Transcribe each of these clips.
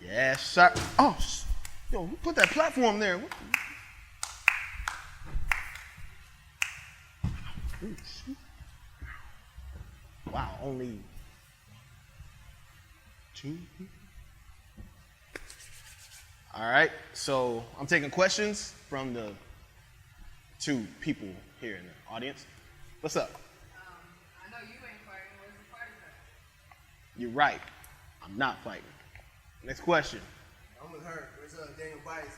Yes, sir. Oh, yo, who put that platform there? What? Wow, only 2 people. All right, so I'm taking questions from the 2 people here in the audience. What's up? I know you ain't fighting. Where's the party at? You're right. I'm not fighting. Next question. I'm with her. Where's Daniel Bias at?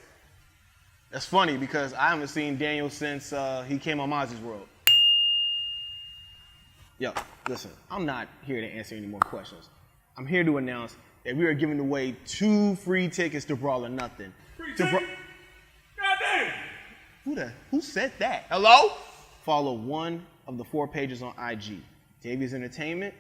That's funny because I haven't seen Daniel since he came on Mazi's World. Yo, listen, I'm not here to answer any more questions. I'm here to announce that we are giving away 2 free tickets to Brawl or Nothing. Free tickets? Goddamn! Who said that? Hello? Follow one of the 4 pages on IG. Davies Entertainment,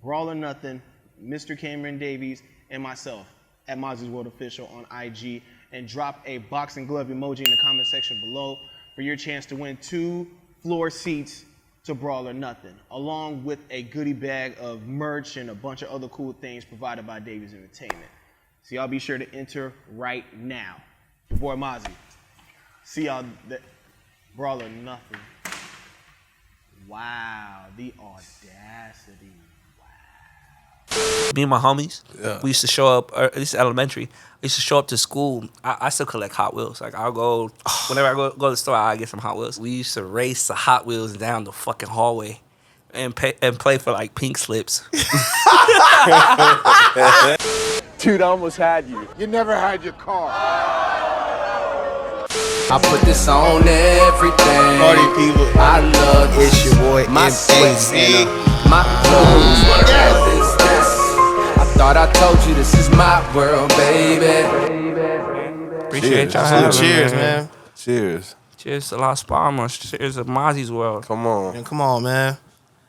Brawl or Nothing, Mr. Cameron Davies, and myself at Mazi's World Official on IG, and drop a boxing glove emoji in the comment section below for your chance to win 2 floor seats to Brawl or Nothing, along with a goodie bag of merch and a bunch of other cool things provided by Davies Entertainment. So y'all be sure to enter right now. Your boy Mazi. See y'all that Brawl or Nothing. Wow, the audacity. Me and my homies, we used to show up, this is elementary, we used to show up to school. I still collect Hot Wheels. Like, I'll go, whenever I go to the store, I get some Hot Wheels. We used to race the Hot Wheels down the fucking hallway and play for, like, pink slips. Dude, I almost had you. You never had your car. I put this on everything. Party people. I love this. It's your boy My Mazi. my clothes. Yes. I thought I told you this is my world, baby. Appreciate y'all having me. Cheers, man. Cheers. Cheers to Las Palmas. Cheers to Mazi's World. Come on. Man, come on, man.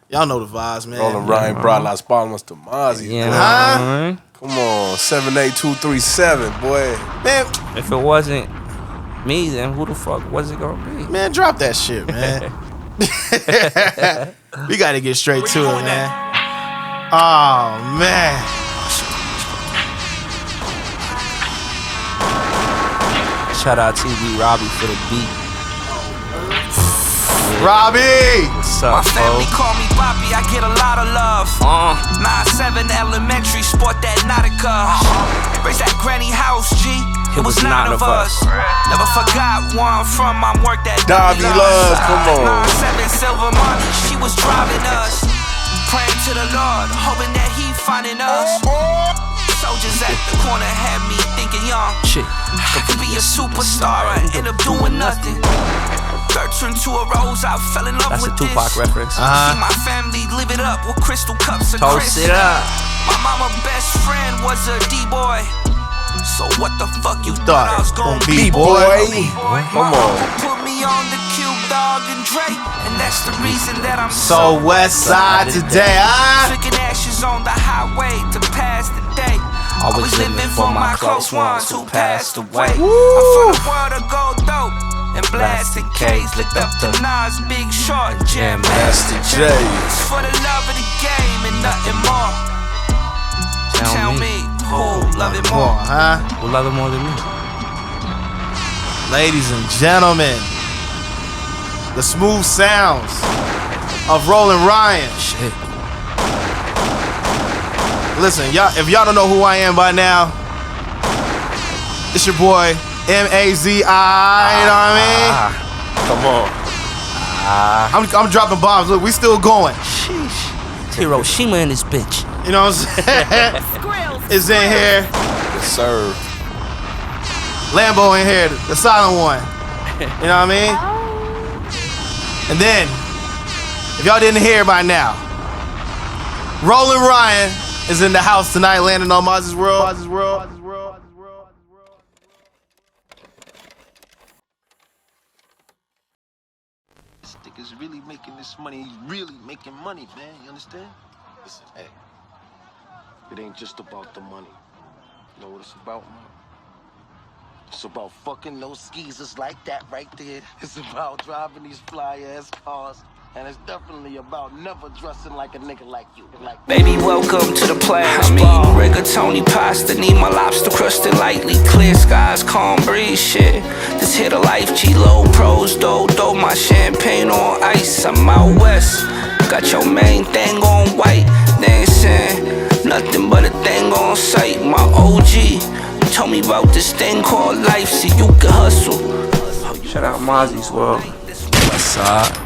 Y'all know the vibes, man. Roland Ryan brought Las Palmas to Mazi. Yeah, Come on, 78237, boy. Man, if it wasn't me, then who the fuck was it gonna be? man, drop that shit, man. We gotta get straight to it, man. Oh, man. Shout out TV Robbie for the beat. Robbie! What's My up, family bro? call me Poppy, I get a lot of love. 9-7 elementary, sport that Nautica. Raised that granny house, G. It was 9 of us. Never forgot where I'm from, I'm worked at Dobby Love, come on. 9-7 silver money, she was driving us. Praying to the Lord, hoping that he finding us. Soldiers at the corner had me thinking young. Shit. I could be a superstar and end up doing nothing. 13 to a rose, I fell in love That's a with Tupac this. reference. See my family live it up with crystal cups of Toast Chris. it up. My mama best friend was a D-boy. So what the fuck you thought I was gonna be, boy? Come on. Put me on the Cube Dog and Dre, and that's the reason that I'm So West Side today, huh? Tricking ashes on the highway to pass the day. Always living for my close ones who passed away. I'm from the world of gold dope and blasted K's. Looked up to Nas, Big Short, and Jam Master J. It's for the love of the game and nothing more. Tell me who love it more, huh? Who love it more than me? Ladies and gentlemen, the smooth sounds of Roland Ryan. Shit. Listen, y'all, if y'all don't know who I am by now, it's your boy Mazi. You know what I mean? Come on. I'm dropping bombs. Look, we still going. Sheesh. Hiroshima in this bitch. You know what I'm saying? It's in here. Yes, sir. Lambo in here, the silent one. You know what I mean? And then, if y'all didn't hear by now, Roland Ryan is in the house tonight, landing on Mazi's World. This nigga's really making this money. He's really making money, man. You understand? Listen, hey. It ain't just about the money. You know what it's about, man? It's about fucking those skeezers like that right there. It's about driving these fly-ass cars And it's definitely about never dressing like a nigga like you. Baby, welcome to the plans. I'm eating rigatoni pasta, need my lobster crusted lightly. Clear skies, calm breeze, shit. This hit a life, G-Lo, pros, dough, my champagne on ice. I'm out west, got your main thing on white. Dancing, nothing but a thing on sight. My OG told me about this thing called life, so you can hustle. Shout out Mazi's World. West Side.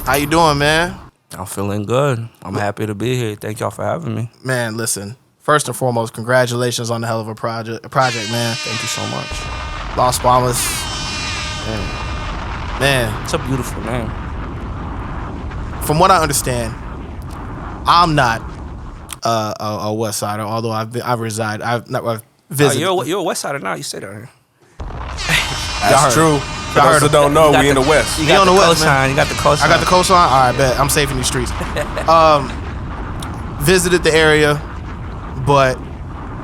How you doing, man? I'm feeling good. I'm happy to be here. Thank y'all for having me. Man, listen. First and foremost, congratulations on the hell of a project, man. Thank you so much. Las Palmas. Man. It's a beautiful name. From what I understand, I'm not a West Sider, although I've visited. You're a West Sider now. You say that here. That's true. For those that don't know, we in the West. You got the cosign. You got the cosign. I got the cosign? All right, bet. I'm safe in these streets. Visited the area, but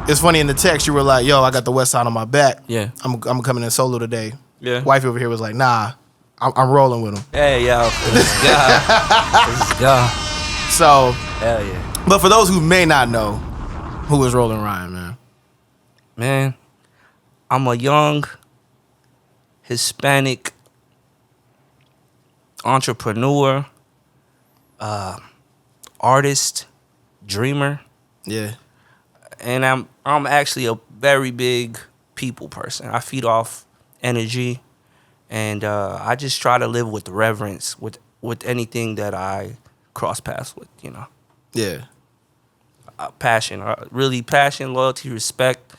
it's funny in the text you were like, yo, I got the West Side on my back. Yeah. I'm coming in solo today. Yeah. Wifey over here was like, nah, I'm rolling with him. Hey, yo. Let's go. Let's go. So, hell yeah. But for those who may not know, who is Roland Ryan, man? Man, I'm a young Hispanic entrepreneur, artist, dreamer. Yeah. And I'm actually a very big people person. I feed off energy, and I just try to live with reverence with anything that I cross paths with, you know. Yeah. Passion, really passion, loyalty, respect.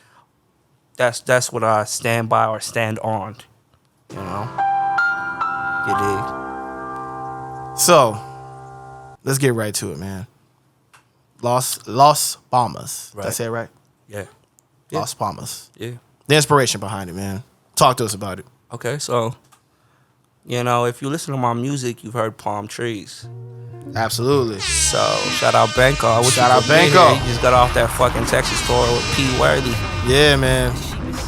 That's what I stand by or stand on. You know? You dig? So, let's get right to it, man. Las Palmas. Right. Did I say it right? Yeah. Las Palmas. Yeah. The inspiration behind it, man. Talk to us about it. Okay, so, you know, if you listen to my music, you've heard palm trees. Absolutely. So, shout out Banco. Shout out Banco. He just got off that fucking Texas tour with P. Worthy. Yeah, man.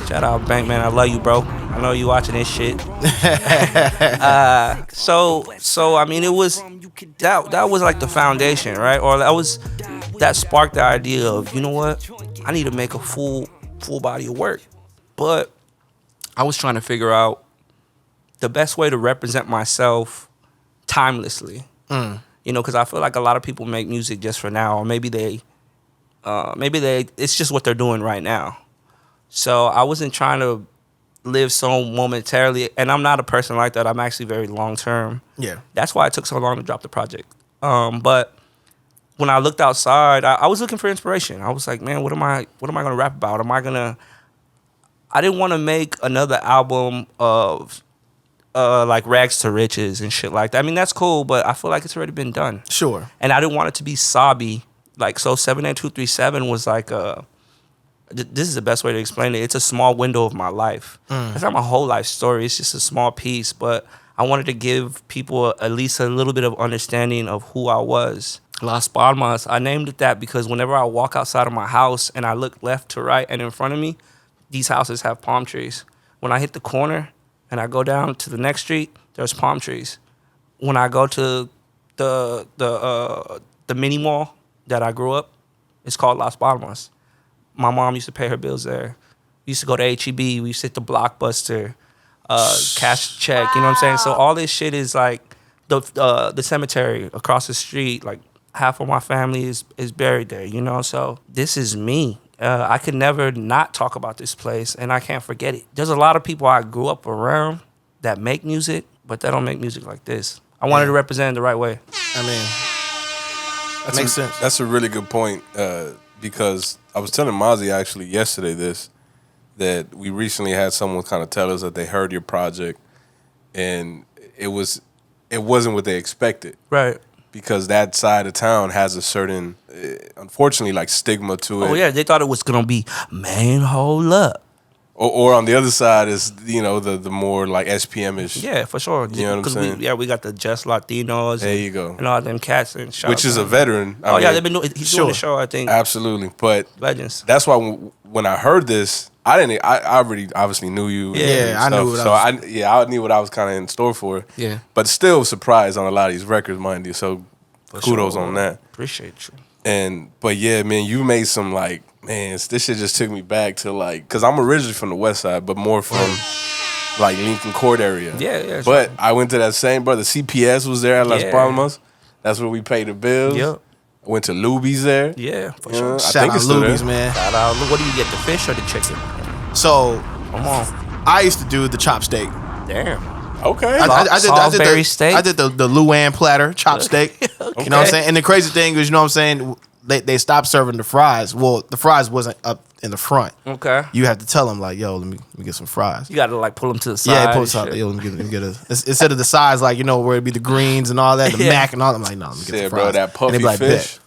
Shout out Bank, man. I love you, bro. I know you watching this shit. So I mean, it was that was like the foundation, right? Or that sparked the idea of, you know what? I need to make a full body of work. But I was trying to figure out the best way to represent myself timelessly. You know, because I feel like a lot of people make music just for now, or maybe it's just what they're doing right now. So I wasn't trying to live so momentarily, and I'm not a person like that. I'm actually very long term. Yeah, that's why it took so long to drop the project. But when I looked outside, I was looking for inspiration. I was like, man, what am I gonna rap about? I didn't want to make another album of like rags to riches and shit like that. I mean, that's cool, but I feel like it's already been done. Sure. And I didn't want it to be sobby. Like, so 78237 was like this is the best way to explain it. It's a small window of my life. It's not my whole life story. It's just a small piece, but I wanted to give people at least a little bit of understanding of who I was. Las Palmas, I named it that because whenever I walk outside of my house and I look left to right and in front of me, these houses have palm trees. When I hit the corner and I go down to the next street, there's palm trees. When I go to the mini mall that I grew up, it's called Las Palmas. My mom used to pay her bills there. We used to go to HEB. We used to hit the Blockbuster, cash check. You know what I'm saying? So all this shit is like the cemetery across the street. Like half of my family is buried there. You know, so this is me. I could never not talk about this place, and I can't forget it. There's a lot of people I grew up around that make music, but they don't make music like this. I wanted to represent it the right way. I mean, that makes sense. That's a really good point because I was telling Mazi actually yesterday that we recently had someone kind of tell us that they heard your project and it wasn't what they expected. Right. Because that side of town has a certain, unfortunately, like stigma to it. Oh yeah, they thought it was gonna be, man, hold up. Or on the other side is, you know, the more like SPM-ish. Yeah, for sure. You know what I'm saying? We got the Just Latinos. There you go. And all them cats and shit. Which is a veteran. They've been doing, he's doing the show, I think. Absolutely. But legends. That's why when I heard this, I already obviously knew you. Yeah, I knew what I knew what I was kind of in store for. Yeah. But still surprised on a lot of these records, mind you. So kudos on that. Appreciate you. But yeah, man, you made some like, man, this shit just took me back to like, cause I'm originally from the West Side, but more from like Lincoln Court area. Yeah. But I went to that same brother. CPS was there at Las Palmas. That's where we paid the bills. Yep. I went to Luby's there. Yeah, for sure. Shout out Luby's, man. Shout out. What do you get, the fish or the chicken? So, Come on. I used to do the chop steak. Damn. Okay. Salisbury steak? I did the Luann platter chop steak. Okay. You know what I'm saying? And the crazy thing is, you know what I'm saying? They stopped serving the fries. Well, the fries wasn't up in the front. Okay. You have to tell them like, yo, let me get some fries. You got to like pull them to the side. Yeah, pull it up. Yo, let me get a. Instead of the sides, like, you know, where it'd be the greens and all that, the mac and all that. I'm like, no, let me get some fries. Bro, that puffy and they be like, fish.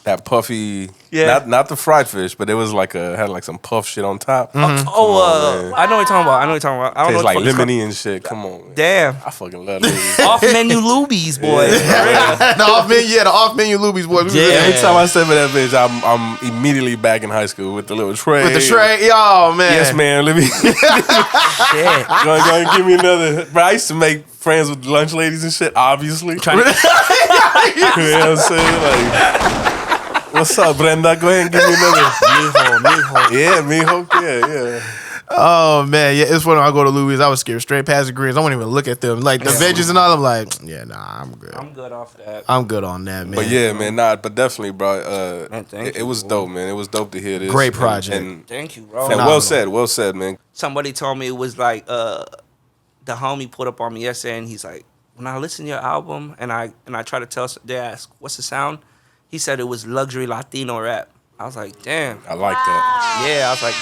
That puffy, Yeah. not the fried fish, but it was like had like some puff shit on top. I know what you're talking about. I don't Tastes know like what the fuck it's lemony and shit. Come on, man. Damn. I fucking love Luby's. Off menu Luby's, boy. the off menu Luby's boy. Every time I step in that bitch, I'm immediately back in high school with the little tray. With the tray, yo, man. Yes, man. Let me Shit. go and give me another. But I used to make friends with lunch ladies and shit. Obviously, you know what I'm saying? Like, what's up, Brenda? Go ahead and give me another. Mijo. Yeah, mijo. Yeah. Oh man, yeah, it's funny when I go to Louis, I was scared straight past the greens. I won't even look at them. Like the veggies and all, I'm like, yeah, nah, I'm good. I'm good off that. I'm good on that, man. But yeah, man, but definitely, bro. Man, it was dope, man. It was dope to hear this. Great project. And Thank you, bro. well said, man. Somebody told me it was like the homie put up on me yesterday, and he's like, when I listen to your album and I try to tell, they ask, what's the sound? He said it was luxury Latino rap. I was like, damn. I like that. Yeah, I was like,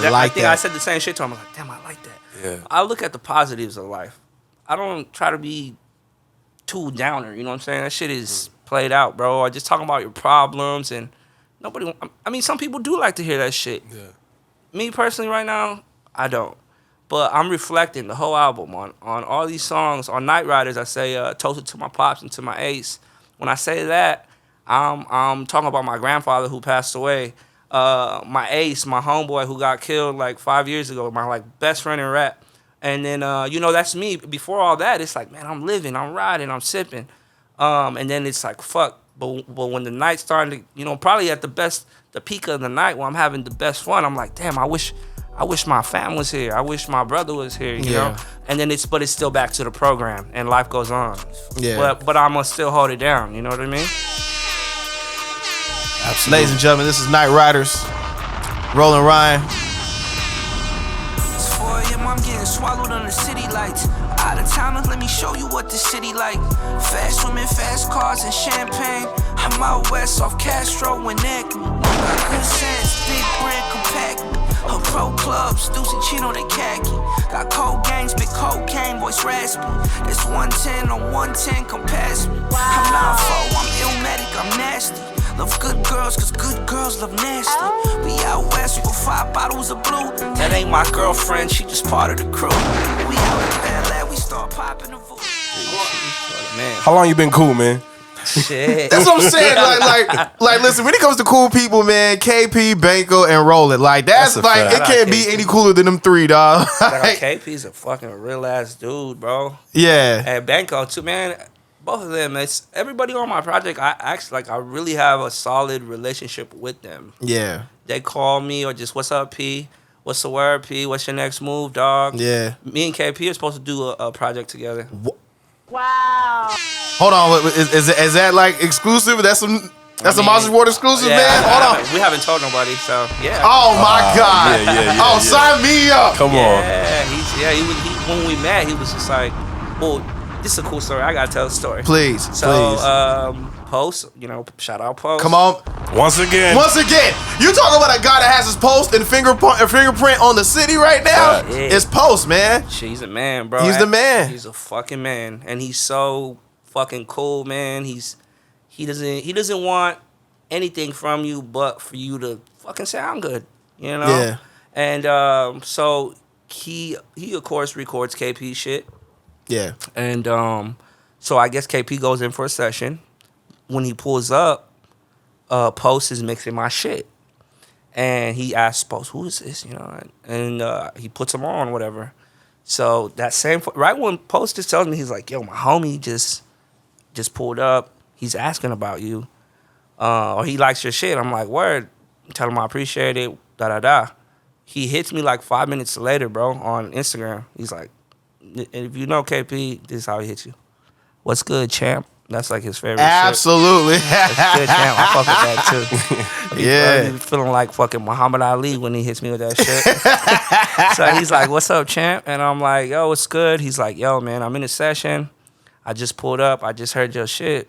man, I think I said the same shit to him. I was like, damn, I like that. Yeah. I look at the positives of life. I don't try to be too downer, you know what I'm saying? That shit is played out, bro. Or just talking about your problems and nobody, I mean, some people do like to hear that shit. Yeah. Me personally right now, I don't. But I'm reflecting the whole album on all these songs. On Night Riders, I say, toasted to my pops and to my ace. When I say that, I'm talking about my grandfather who passed away, my ace, my homeboy who got killed like 5 years ago, my like best friend in rap. And then, that's me. Before all that, it's like, man, I'm living, I'm riding, I'm sipping. And then it's like, fuck. But when the night's starting to, probably at the peak of the night when I'm having the best fun, I'm like, damn, I wish my fam was here. I wish my brother was here, you know? And then it's still back to the program and life goes on. Yeah. But I'm gonna still hold it down, you know what I mean? Absolutely. Ladies and gentlemen, this is Night Riders. Roland Ryan. It's 4 a.m., I'm getting swallowed under city lights. Out of town, let me show you what the city like. Fast women, fast cars, and champagne. I'm out west off Castro and Acme. Got good sense, big brand, compact. A pro clubs, Deuce and Chino, they khaki. Got cold gangs, big cocaine, voice raspy. This 110 on 110, come past me. I'm 9-4, I'm illmatic, I'm nasty. Love good girls, cause good girls love nasty. We out west with 5 bottles of blue. That ain't my girlfriend, she just part of the crew. We out in Bel Air, we start popping the voodoo. Man. How long you been cool, man? Shit. That's what I'm saying. Like, listen, when it comes to cool people, man, KP, Banco, and Roland, like that's a like fact. it can't be any cooler than them three, dog. Like, KP's a fucking real ass dude, bro. Yeah. And Banco too, man. Both of them, it's everybody on my project. I really have a solid relationship with them. Yeah. They call me or just, what's up, P? What's the word, P? What's your next move, dog? Yeah. Me and KP are supposed to do a project together. Wow. Hold on, is that like exclusive? That's a Mazi World exclusive, man. Hold on. We haven't told nobody, so yeah. Oh my God. yeah. Sign me up. Come on. Yeah, he when we met, he was just like, well, this is a cool story. I gotta tell the story. Please. Post, shout out Post. Come on. Once again, you talking about a guy that has his post and fingerprint on the city right now? Yeah. It's Post, man. He's a man, bro. He's the man. He's a fucking man, and he's so fucking cool, man. He doesn't want anything from you but for you to fucking sound good, you know? Yeah. And so he of course records KP shit. Yeah. And so I guess KP goes in for a session. When he pulls up, Post is mixing my shit. And he asked Post, who is this? You know, and he puts him on, whatever. So that same right when Post just tells me, he's like, "Yo, my homie just pulled up. He's asking about you, or he likes your shit." I'm like, "Word." Tell him I appreciate it. Da da da. He hits me like 5 minutes later, bro, on Instagram. He's like, "If you know KP, this is how he hits you. What's good, champ?" That's like his favorite Absolutely. shit. That's good, champ. I fuck with that too. Yeah. He's feeling like fucking Muhammad Ali when he hits me with that shit. So he's like, "What's up, champ?" And I'm like, "Yo, what's good?" He's like, "Yo, man, I'm in a session. I just pulled up. I just heard your shit.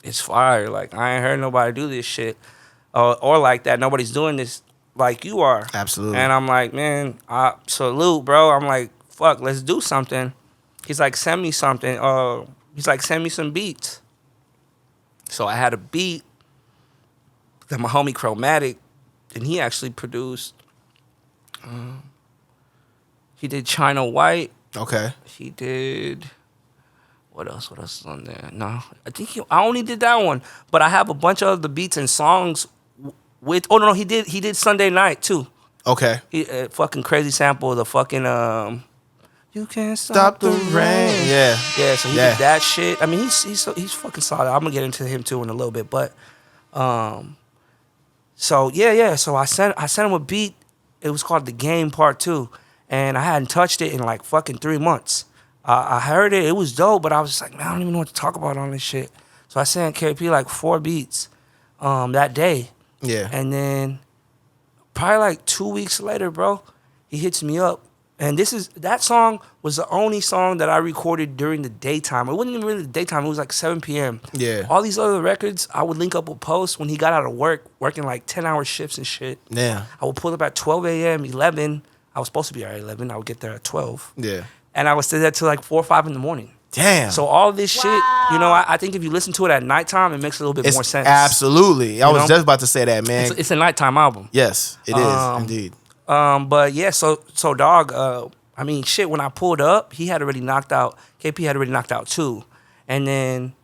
It's fire. Like, I ain't heard nobody do this shit. Or like that. Nobody's doing this like you are." Absolutely. And I'm like, "Man, I salute, bro." I'm like, "Fuck, let's do something." He's like, "Send me something." He's like, "Send me some beats." So I had a beat that my homie Chromatic, and he actually produced. He did China White. Okay. He did. What else? What else is on there? No, I think I only did that one. But I have a bunch of other beats and songs with. Oh no, he did Sunday Night too. Okay. He fucking crazy sample of the fucking You Can't Stop the rain. Yeah. Yeah, so he did that shit. I mean, he's fucking solid. I'm gonna get into him too in a little bit, but so yeah. So I sent him a beat. It was called The Game Part 2, and I hadn't touched it in like fucking 3 months. I heard it. It was dope, but I was just like, man, I don't even know what to talk about on this shit. So I sent KP like 4 beats that day. Yeah. And then probably like 2 weeks later, bro, he hits me up. And that song was the only song that I recorded during the daytime. It wasn't even really the daytime. It was like 7 p.m. Yeah. All these other records, I would link up with Post when he got out of work, working like 10-hour shifts and shit. Yeah. I would pull up at 12 a.m., 11. I was supposed to be there at 11. I would get there at 12. Yeah. And I would stay there till like 4 or 5 in the morning. Damn. So all this shit, you know, I think if you listen to it at nighttime, it makes a little bit more sense. Absolutely. I was just about to say that, man. It's a nighttime album. Yes, it is, indeed. But yeah, so dog, I mean, shit, when I pulled up, he had already knocked out, KP had already knocked out 2. And then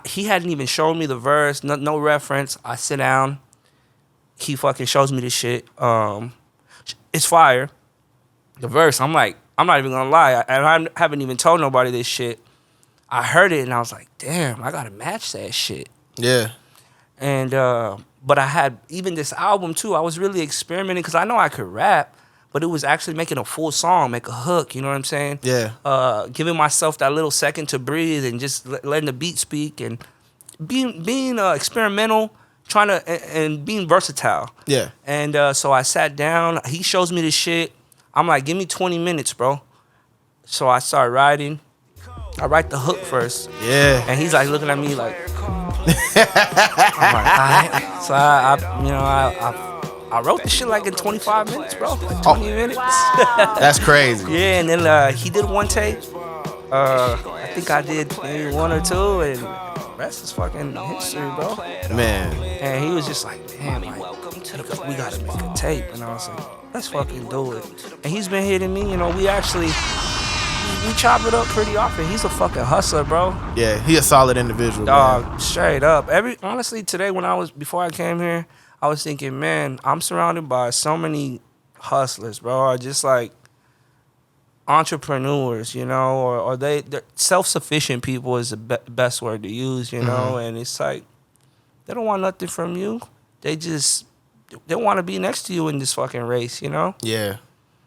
he hadn't even shown me the verse, no reference. I sit down, he fucking shows me this shit. It's fire. The verse, I'm like, I'm not even gonna lie, and I haven't even told nobody this shit. I heard it and I was like, damn, I gotta match that shit. Yeah. And but I had even this album too. I was really experimenting because I know I could rap, but it was actually making a full song, make a hook. You know what I'm saying? Yeah. Giving myself that little second to breathe and just letting the beat speak and being experimental, trying to and being versatile. Yeah. And so I sat down. He shows me this shit. I'm like, give me 20 minutes, bro. So I start writing. I write the hook first. Yeah. And he's like looking at me like, I'm like, all right. So I wrote the shit like in 25 minutes, bro. Like 20 minutes. That's crazy. Yeah, and then he did one take. I think I did maybe 1 or 2, and the rest is fucking history, bro. Man. And he was just like, damn, like, we gotta make a tape. And I was like, let's fucking do it. And he's been hitting me, you know, we chop it up pretty often. He's a fucking hustler, bro. Yeah, he a solid individual, dog, man. Straight up. Honestly, today before I came here, I was thinking, man, I'm surrounded by so many hustlers, bro. Just like entrepreneurs, you know, or they're self-sufficient people is the best word to use, you know. And it's like they don't want nothing from you. They want to be next to you in this fucking race, you know? Yeah.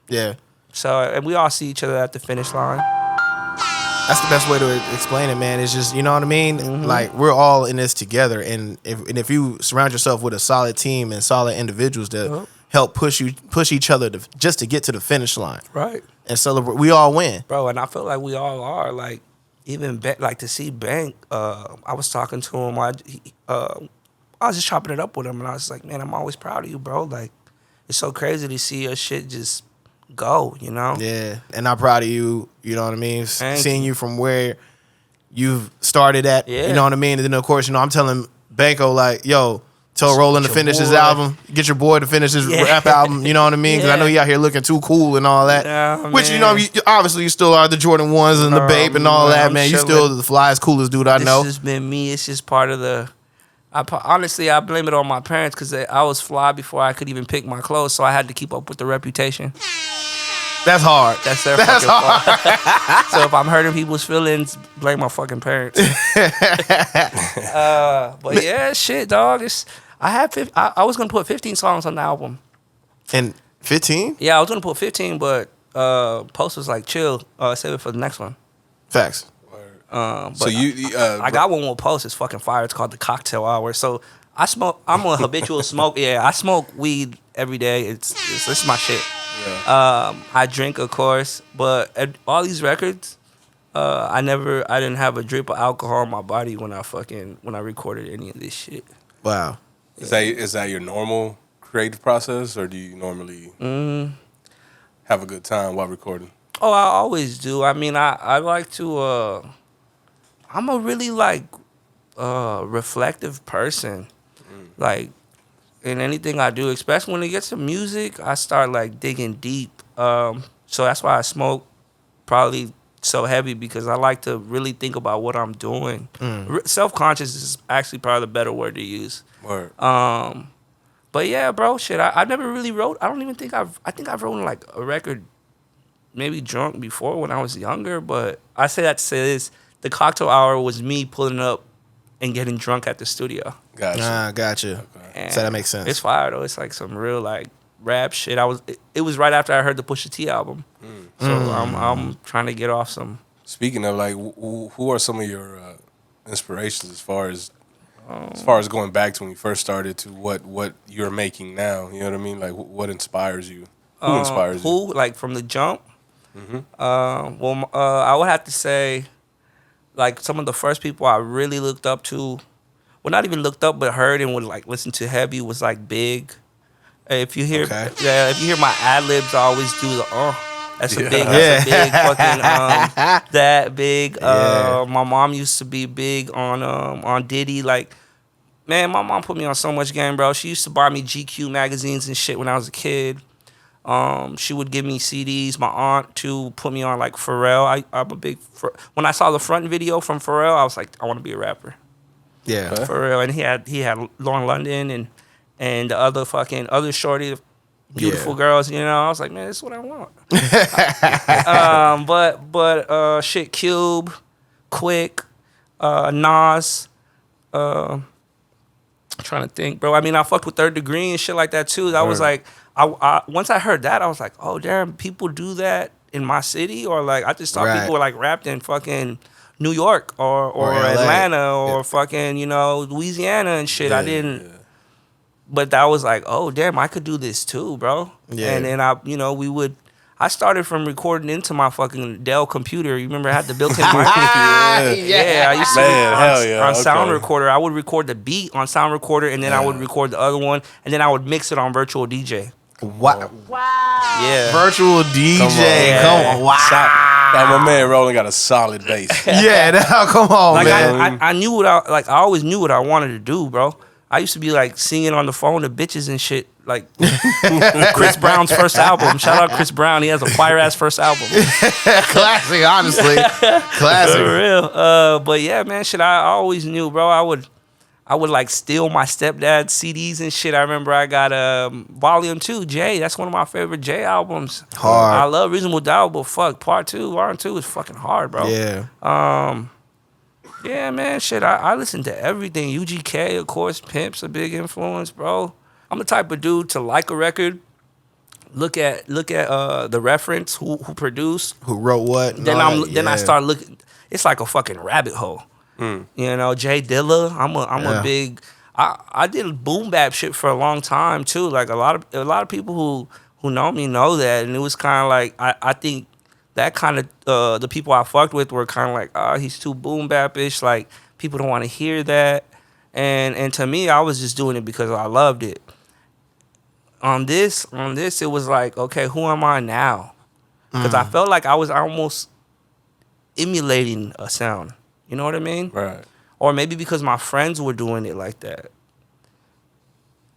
Yeah. So, and we all see each other at the finish line. That's the best way to explain it, man. It's just, you know what I mean? Mm-hmm. Like, we're all in this together. And if you surround yourself with a solid team and solid individuals that help push each other just to get to the finish line. Right. And celebrate, we all win. Bro, and I feel like we all are. Like, even like to see Bank, I was talking to him. I was just chopping it up with him, and I was like, man, I'm always proud of you, bro. Like, it's so crazy to see your shit just go, you know? Yeah, and I'm proud of you, you know what I mean? Seeing you. you from where you've started at, Yeah. you know what I mean? And then, of course, you know, I'm telling Banco, like, yo, tell Roland to finish his album. Get your boy to finish his rap album, you know what I mean? Because I know he out here looking too cool and all that. Yeah, Which, man. you know, obviously you still are the Jordan 1s and the Bape and all that, I'm man. You chilling. still the flyest, coolest dude I know. This has been me. It's just part of the Honestly, I blame it on my parents because I was fly before I could even pick my clothes, so I had to keep up with the reputation. That's hard. That's their fucking fault. So if I'm hurting people's feelings, blame my fucking parents. But yeah, shit, dog. I was gonna put 15 songs on the album. And 15? Yeah, I was gonna put 15, but Post was like, chill, save it for the next one. Facts. But So I got one with Post. It's fucking fire. It's called the Cocktail Hour. So I'm a habitual smoke. Yeah, I smoke weed every day. It's my shit. Yeah. I drink, of course, but at all these records, I didn't have a drip of alcohol in my body when I recorded any of this shit. Wow. Is that your normal creative process, or do you normally have a good time while recording? Oh, I always do. I mean, I like to. I'm a really reflective person. Like in anything I do, especially when it gets to music, I start like digging deep. So that's why I smoke probably so heavy, because I like to really think about what I'm doing. Self-conscious is actually probably the better word to use. Word. But yeah, bro, shit, I never really wrote. I think I've written like a record, maybe drunk before when I was younger. But I say that to say this: the Cocktail Hour was me pulling up and getting drunk at the studio. Gotcha. And so that makes sense. It's fire though. It's like some real like rap shit. It was right after I heard the Pusha T album, so I'm trying to get off some. Speaking of, like, who are some of your inspirations as far as going back to when you first started to what you're making now? You know what I mean? Like, what inspires you? Who inspires you? Who, like, from the jump? I would have to say, like, some of the first people I really looked up to, well, not even looked up, but heard and would like listen to heavy was like Big. If you hear, if you hear my ad libs, I always do the That's a big, that's a big fucking that big. My mom used to be big on Diddy. Like, man, my mom put me on so much game, bro. She used to buy me GQ magazines and shit when I was a kid. She would give me CDs. My aunt too put me on like Pharrell. I'm a big when I saw the front video from Pharrell, I was like, I want to be a rapper. Yeah, Pharrell, and he had Lauren London and the other shorty, beautiful girls. You know, I was like, man, this is what I want. But shit, Cube, Quick, Nas. I'm trying to think, bro. I mean, I fucked with Third Degree and shit like that too. That was like, I once I heard that, I was like, oh damn, people do that in my city, or like I just thought people were like rapped in fucking New York or Atlanta or fucking, you know, Louisiana and shit. I didn't. But that was like, oh damn, I could do this too, bro. Yeah. And then I started from recording into my fucking Dell computer. You remember I had the built-in mic? I used to on sound recorder. I would record the beat on sound recorder, and then I would record the other one, and then I would mix it on virtual DJ. Wow. Yeah. Virtual DJ. Come on. Wow. Now my man Roland got a solid bass. Come on, like, man. I knew what I always knew what I wanted to do, bro. I used to be like singing on the phone to bitches and shit, like Chris Brown's first album. Shout out Chris Brown. He has a fire ass first album. Classic, honestly. Classic. For real. But yeah, man, shit, I always knew, bro. I would like steal my stepdad's CDs and shit. I remember I got Volume 2, Jay. That's one of my favorite Jay albums. Hard. I love Reasonable Doubt, but fuck, Part 2 is fucking hard, bro. Yeah. Yeah, man, shit, I listen to everything. UGK, of course, Pimp's a big influence, bro. I'm the type of dude to like a record, look at the reference, who produced, who wrote what. Then I start looking. It's like a fucking rabbit hole. You know, Jay Dilla. I'm a big. I did boom bap shit for a long time too. Like a lot of people who know me know that, and it was kind of like I think. That kind of the people I fucked with were kind of like, oh, he's too boom bap-ish. Like, people don't want to hear that. And to me, I was just doing it because I loved it. On this, it was like, okay, who am I now? Because I felt like I was almost emulating a sound. You know what I mean? Right. Or maybe because my friends were doing it like that.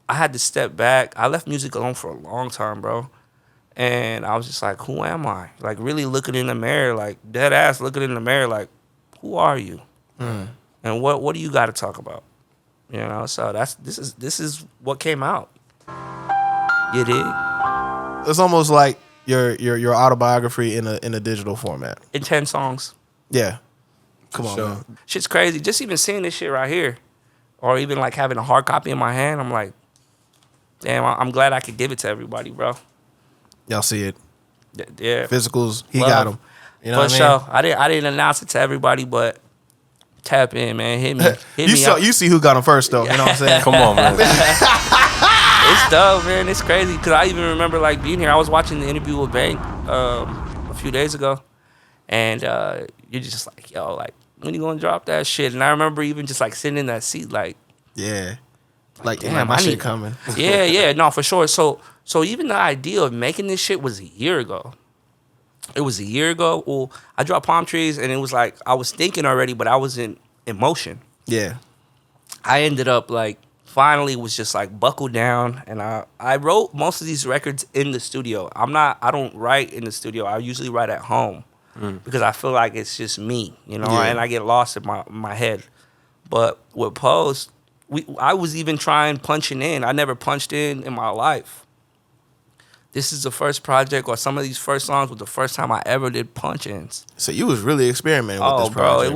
I had to step back. I left music alone for a long time, bro. And I was just like, who am I? Like, really looking in the mirror, like, dead ass looking in the mirror, like, who are you? And what do you got to talk about? You know, so this is what came out. You dig? It's almost like your autobiography in a digital format. In 10 songs. Yeah. Come on, man. Shit's crazy. Just even seeing this shit right here, or even like having a hard copy in my hand, I'm like, damn, I'm glad I could give it to everybody, bro. Y'all see it. Yeah. Physicals, he got them. You know what I mean? Sure. I didn't announce it to everybody, but tap in, man. Hit me. You see who got them first, though. You know what I'm saying? Come on, man. It's dope, man. It's crazy. Because I even remember, like, being here. I was watching the interview with Bank a few days ago. And you're just like, yo, like, when you going to drop that shit? And I remember even just, like, sitting in that seat, like. Yeah. Like, damn, my shit coming. Yeah. No, for sure. So even the idea of making this shit was a year ago. It was a year ago. Well, I dropped Palm Trees, and it was like, I was thinking already, but I wasn't in motion. Yeah. I ended up, like, finally was just like buckled down, and I wrote most of these records in the studio. I don't write in the studio. I usually write at home because I feel like it's just me, you know, and I get lost in my head. But with Post, I was even trying punching in. I never punched in my life. This is the first project, or some of these first songs was the first time I ever did punch-ins. So you was really experimenting with this project,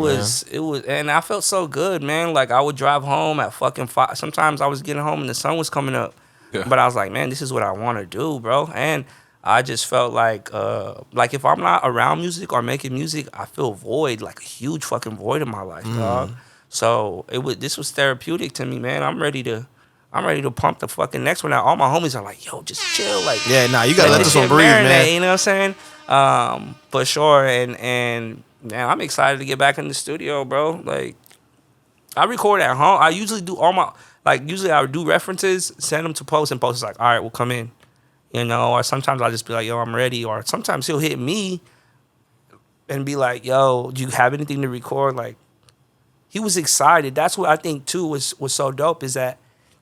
it was, and I felt so good, man. Like, I would drive home at fucking 5. Sometimes I was getting home and the sun was coming up. Yeah. But I was like, man, this is what I want to do, bro. And I just felt like if I'm not around music or making music, I feel void, like a huge fucking void in my life, dog. So this was therapeutic to me, man. I'm ready to pump the fucking next one out. All my homies are like, yo, just chill. Like, yeah, nah, you gotta let this one breathe, man. You know what I'm saying? For sure. And man, I'm excited to get back in the studio, bro. Like, I record at home. I usually do usually I would do references, send them to Post, and Post is like, all right, we'll come in. You know, or sometimes I'll just be like, yo, I'm ready. Or sometimes he'll hit me and be like, yo, do you have anything to record? Like, he was excited. That's what I think, too, was so dope, is that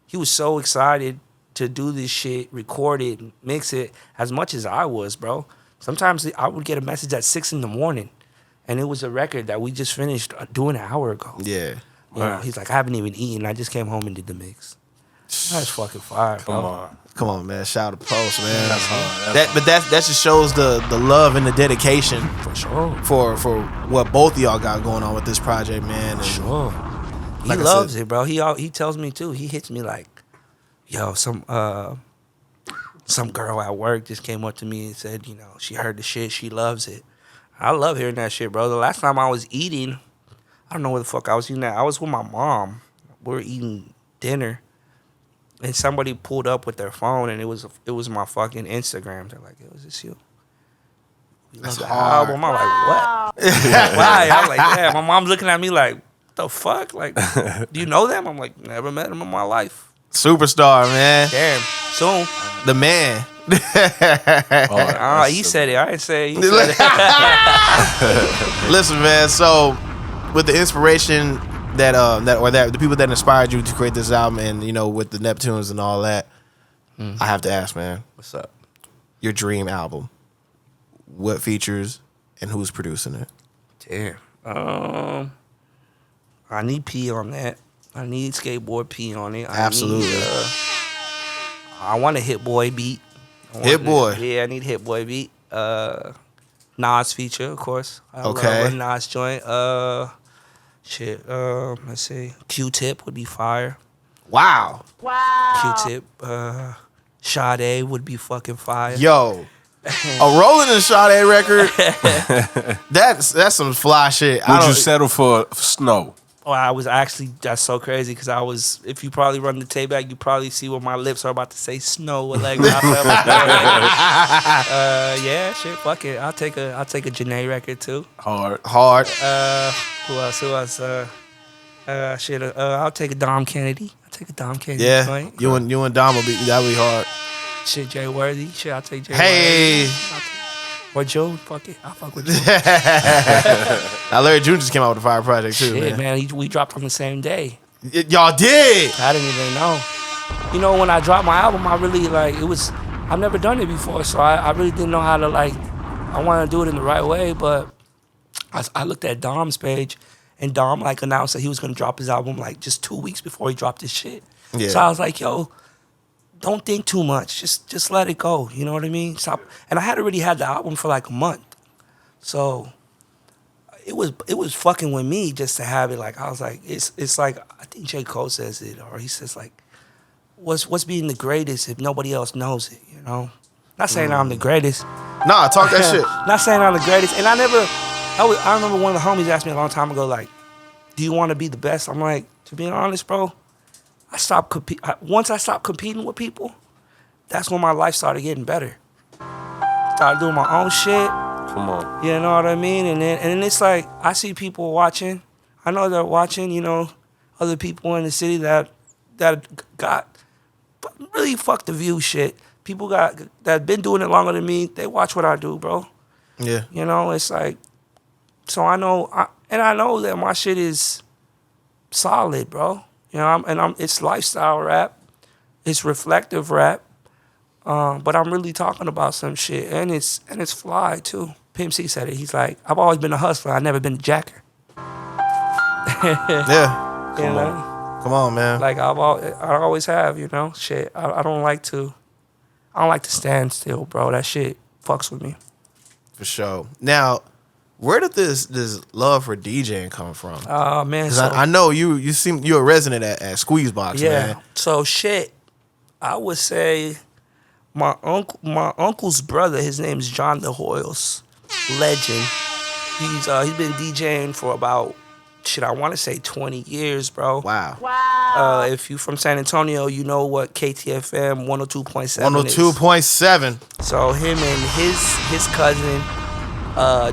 he was so excited to do this shit, record it, mix it, as much as I was, bro. Sometimes I would get a message at 6 a.m, and it was a record that we just finished doing an hour ago. Yeah. You know, he's like, I haven't even eaten. I just came home and did the mix. That's fucking fire, bro. Come on, man. Shout out to Post, man. That's hard. That just shows the love and the dedication for sure for what both of y'all got going on with this project, man. And sure. He loves it, bro. He tells me too. He hits me like, yo, some girl at work just came up to me and said, you know, she heard the shit, she loves it. I love hearing that shit, bro. The last time I was eating, I don't know where the fuck I was eating at. I was with my mom. We were eating dinner, and somebody pulled up with their phone, and it was my fucking Instagram. They're like, yo, is this you? That's hard. I'm like, what? Why? I'm like, yeah. My mom's looking at me like, the fuck? Like, do you know them? I'm like, never met them in my life. Superstar, man. Damn. Soon. The man. He said it. I didn't say it. He said it. Listen, man. So, with the inspiration that the people that inspired you to create this album, and you know, with the Neptunes and all that, I have to ask, man. What's up? Your dream album. What features and who's producing it? Damn. I need P on that. I need Skateboard P on it. Absolutely. I want a Hit Boy beat. Hit Boy. Yeah, I need Hit Boy beat. Nas feature, of course. I love a Nas joint. Let's see. Q-Tip would be fire. Wow. Q-Tip. Sade would be fucking fire. Yo. A Roland and Sade record. That's some fly shit. Would you settle for Snow? Oh, I was actually, that's so crazy, because if you probably run the tape back, you probably see what my lips are about to say, Snow. Like, when I felt yeah, shit, fuck it. I'll take a Janae record too. Hard. Who else? I'll take a Dom Kennedy. Yeah, joint. you and Dom that'll be hard. Shit, Jay Worthy. Shit, I'll take Jay Worthy. Or June, fuck it. I'll fuck with June. Now, Larry June just came out with a fire project too, shit, man. We dropped on the same day. Y'all did? I didn't even know. You know, when I dropped my album, I really, I've never done it before, so I really didn't know how to, I want to do it in the right way, but I looked at Dom's page, And Dom like announced that he was gonna drop his album like just 2 weeks before he dropped his shit. Yeah. So I was like, yo, don't think too much. Just let it go. You know what I mean? Stop. And I had already had the album for like a month. So it was fucking with me just to have it. Like I was like, it's like I think J. Cole says it, or he says like, what's being the greatest if nobody else knows it, you know? Not saying I'm the greatest. Nah, talk that shit. Not saying I'm the greatest. And I remember one of the homies asked me a long time ago, like, do you want to be the best? I'm like, to be honest, bro, once I stopped competing with people, that's when my life started getting better. Started doing my own shit. Come on. You know what I mean? And then it's like, I see people watching. I know they're watching, you know, other people in the city that got really fuck the view shit. People that been doing it longer than me, they watch what I do, bro. Yeah. You know, it's like, so I know that my shit is solid, bro. You know, it's lifestyle rap, it's reflective rap, but I'm really talking about some shit, and it's fly too. Pimp C said it. He's like, I've always been a hustler. I've never been a jacker. Yeah. Come on, man. Like I always have, you know. Shit, I don't like to stand still, bro. That shit fucks with me. For sure. Now, where did this love for DJing come from? Oh man, Because I know you're a resident at Squeezebox, yeah. man. So shit, I would say my uncle's brother. His name's John the Hoyles, legend. He's been DJing for about I want to say 20 years, bro. Wow. If you from San Antonio, you know what KTFM 102.7 is. 102.7. So him and his cousin,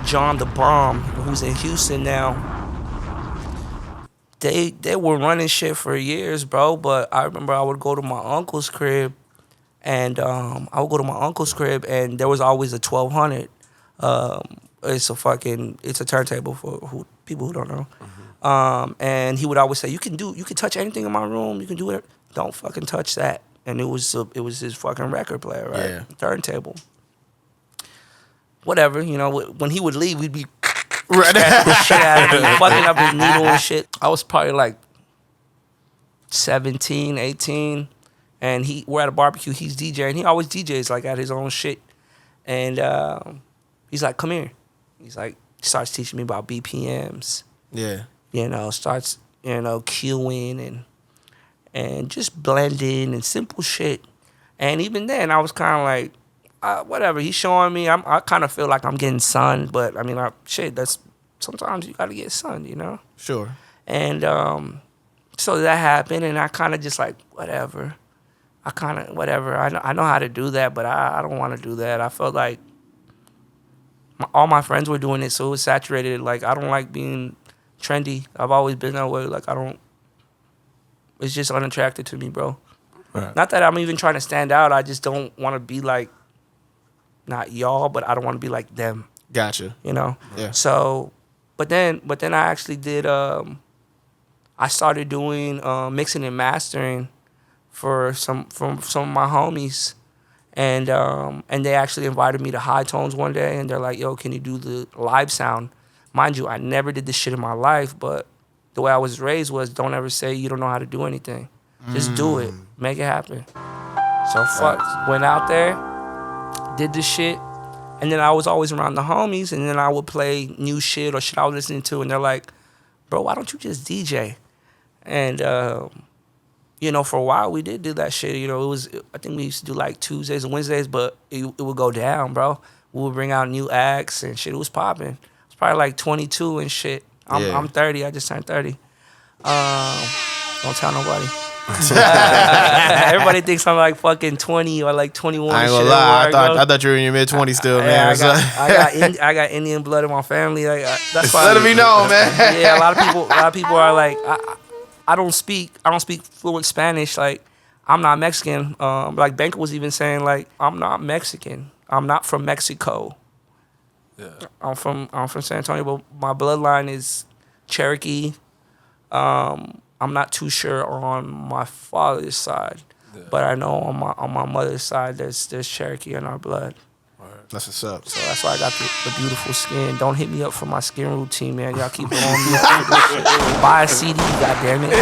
John the Bomb, who's in Houston now, they were running shit for years, bro. But I remember I would go to my uncle's crib, and there was always a 1200. It's a turntable for people who don't know. And he would always say, you can touch anything in my room, you can do it. Don't fucking touch that. And it was his fucking record player, right? Yeah. Turntable. Whatever, you know, when he would leave, we'd be Right. the shit out of me, fucking up his needle and shit. I was probably like 17, 18, and we're at a barbecue, he's DJing. He always DJs like at his own shit. And he's like, come here. He's like, starts teaching me about BPMs. Yeah. You know, starts, you know, cueing and just blending and simple shit. And even then, I was kind of like, whatever. He's showing me. I kind of feel like I'm getting sunned, but I mean, that's sometimes you gotta get sunned, you know. Sure. And so that happened, and I kind of just like whatever. I know how to do that, but I don't want to do that. I felt like all my friends were doing it, so it was saturated. Like I don't like being trendy. I've always been that way. Like it's just unattractive to me, bro. Right. Not that I'm even trying to stand out. I just don't want to be like, not y'all, but I don't want to be like them. Gotcha. You know? Yeah. So, but then I actually did, I started doing mixing and mastering for some of my homies. And they actually invited me to High Tones one day, and they're like, yo, can you do the live sound? Mind you, I never did this shit in my life, but the way I was raised was don't ever say you don't know how to do anything. Just do it. Make it happen. So went out there, did this shit, and then I was always around the homies, and then I would play new shit or shit I was listening to, and they're like, bro, why don't you just DJ? And, you know, for a while we did do that shit. You know, I think we used to do like Tuesdays and Wednesdays, but it would go down, bro. We would bring out new acts and shit. It was popping. It's probably like 22 and shit. I'm 30. I just turned 30. Don't tell nobody. Everybody thinks I'm like fucking 20 or like 21. I ain't gonna lie. I thought you were in your mid-20s still, man. I got Indian blood in my family. Like, that's why. Let it be known, man. Yeah, a lot of people are like, I don't speak fluent Spanish. Like, I'm not Mexican. Like Banker was even saying, like, I'm not Mexican. I'm not from Mexico. Yeah. I'm from San Antonio, but my bloodline is Cherokee. I'm not too sure on my father's side, but I know on my mother's side there's Cherokee in our blood. That's what's up. So that's why I got the beautiful skin. Don't hit me up for my skin routine, man. Y'all keep blowing me up for this shit. Buy a CD, goddammit.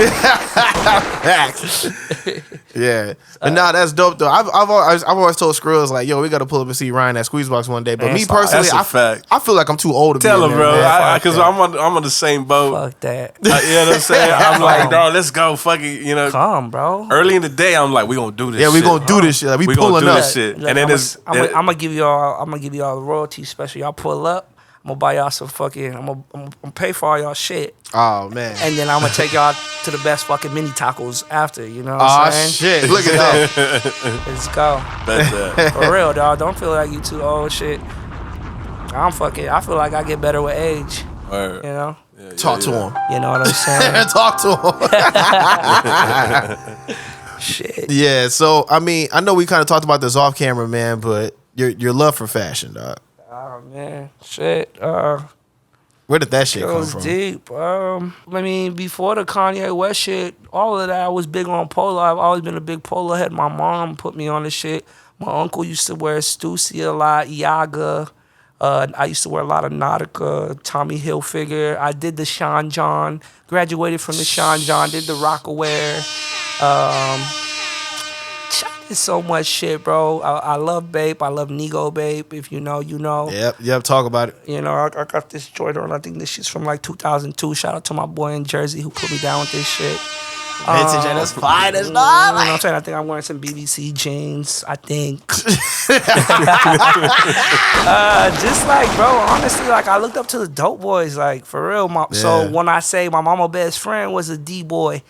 Yeah, but nah, that's dope though. I've always told Skrills like, yo, we got to pull up and see Ryan at Squeezebox one day. But Man, me stop. personally, That's a fact. I feel like I'm too old to Tell be him, in bro. there, Because I'm on the same boat. Fuck that. You know what I'm saying? I'm like, bro, let's go. Fuck it. You know, Come, bro. early in the day, I'm like, we gonna do this. Yeah, we shit. gonna do this shit. Like, we gonna pulling do up. this shit. Look, And then I'm gonna give y'all the royalty special. Y'all pull up. I'm gonna buy y'all some fucking. I'm gonna pay for all y'all shit. Oh man. And then I'm gonna take y'all to the best fucking mini tacos after. You know what Oh I'm saying? shit! Look at that. Let's go. Bet that. For real, dog. Don't feel like you too old. Shit. I feel like I get better with age. Word. You know. Yeah, Talk to him. You know what I'm saying? Talk to him. Shit. Yeah. So I mean, I know we kind of talked about this off camera, man, but your love for fashion, dog. Oh man, shit. Where did that shit It come was from? deep. I mean, before the Kanye West shit, all of that, I was big on polo. I've always been a big polo head. My mom put me on the shit. My uncle used to wear Stussy a lot, Yaga. I used to wear a lot of Nautica, Tommy Hilfiger. I did the Sean John, graduated from the Sean John, did the Rockaware. It's so much shit, bro. I love Bape. I love Nego Bape. If you know, you know. Yep. Talk about it. You know, I got this Jordan. I think this shit's from like 2002. Shout out to my boy in Jersey who put me down with this shit. Vintage and it's fine as You know what I'm saying? I think I'm wearing some BBC jeans. I think. Just like, bro, honestly, like I looked up to the dope boys, like for real. So when I say my mama best friend was a D boy,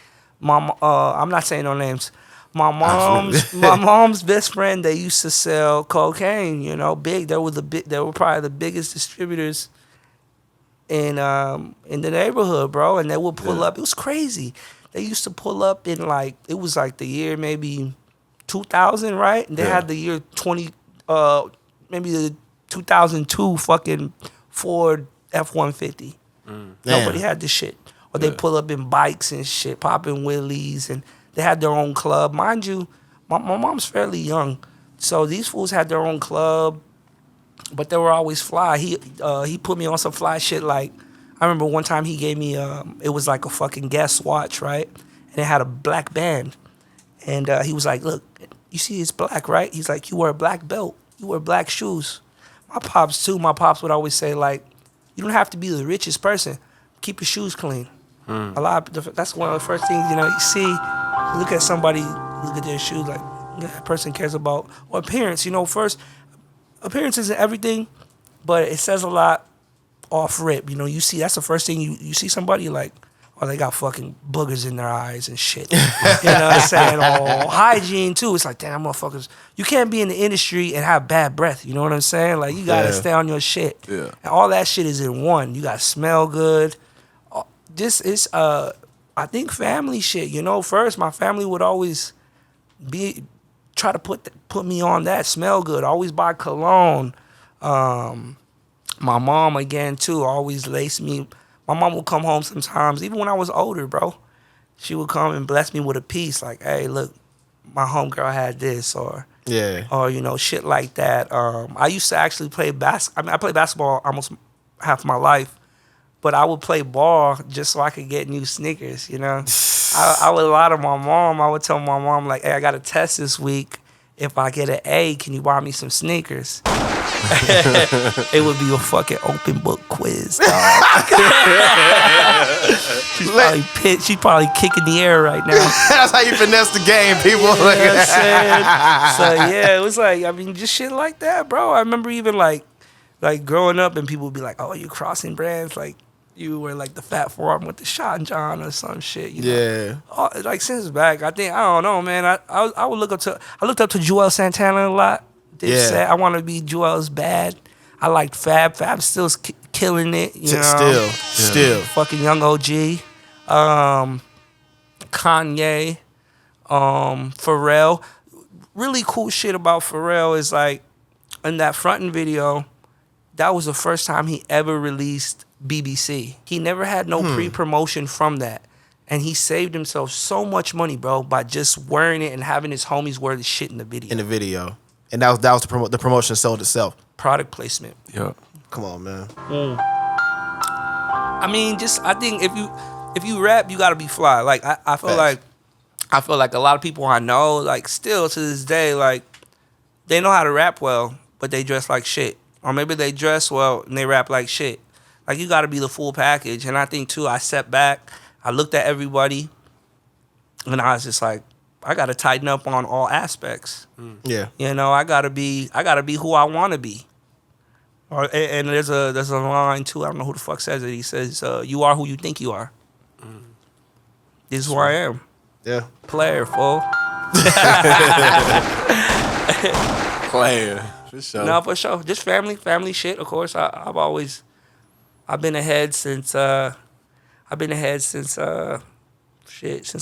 I'm not saying no names. My mom's best friend, they used to sell cocaine, you know, big. They were probably the biggest distributors in the neighborhood, bro. And they would pull up. It was crazy. They used to pull up in like, it was like the year maybe 2000, right? And they had the year maybe the 2002 fucking Ford F-150. Nobody had this shit. Or they pull up in bikes and shit, popping wheelies, and they had their own club. Mind you, my mom's fairly young, so these fools had their own club, but they were always fly. He put me on some fly shit. Like, I remember one time he gave me, it was like a fucking Guess watch, right? And it had a black band. And he was like, look, you see it's black, right? He's like, you wear a black belt. You wear black shoes. My pops, too. My pops would always say, like, you don't have to be the richest person. Keep your shoes clean. That's one of the first things, you know, you see. You look at somebody, look at their shoes, like, yeah, that person cares about, or appearance, you know, first, appearance isn't everything, but it says a lot off rip. You know, you see, that's the first thing you see somebody like, oh, they got fucking boogers in their eyes and shit. You know what I'm saying? Or hygiene too. It's like, damn, motherfuckers, you can't be in the industry and have bad breath. You know what I'm saying? Like, you gotta stay on your shit. Yeah. And all that shit is in one. You gotta smell good. This is, I think, family shit. You know, first, my family would always try to put me on that. Smell good. Always buy cologne. My mom, again, too, always laced me. My mom would come home sometimes, even when I was older, bro. She would come and bless me with a piece, like, hey, look, my homegirl had this, or you know, shit like that. I used to actually play I played basketball almost half my life, but I would play ball just so I could get new sneakers, you know? I would lie to my mom. I would tell my mom, like, hey, I got a test this week. If I get an A, can you buy me some sneakers? It would be a fucking open book quiz, dog. She's probably kicking the air right now. That's how you finesse the game, people. You know what I'm saying? So yeah, it was like, I mean, just shit like that, bro. I remember even like growing up and people would be like, oh, you're crossing brands, like you were like the fat forearm with the Sean John or some shit. You know? Like since back, I don't know, man. I would looked up to Joel Santana a lot. I want to be Joel's bad. I liked Fab. Fab's still killing it. You know? Still. Fucking young OG. Kanye. Pharrell. Really cool shit about Pharrell is like, in that frontin' video, that was the first time he ever released BBC. He never had no pre-promotion from that. And he saved himself so much money, bro, by just wearing it and having his homies wear the shit in the video. And that was the promotion sold itself. Product placement. Yeah. Come on, man. I mean, I think if you rap, you gotta be fly. Like I feel like a lot of people I know, like still to this day, like they know how to rap well, but they dress like shit. Or maybe they dress well and they rap like shit. Like you gotta be the full package. And I think too, I stepped back, I looked at everybody, and I was just like, I gotta tighten up on all aspects. Yeah. You know, I gotta be who I wanna be. And there's a line too. I don't know who the fuck says it. He says, "You are who you think you are." This is who I am. Yeah. Player, fool. Player. For sure. No, for sure. Just family shit. Of course, I've been ahead since since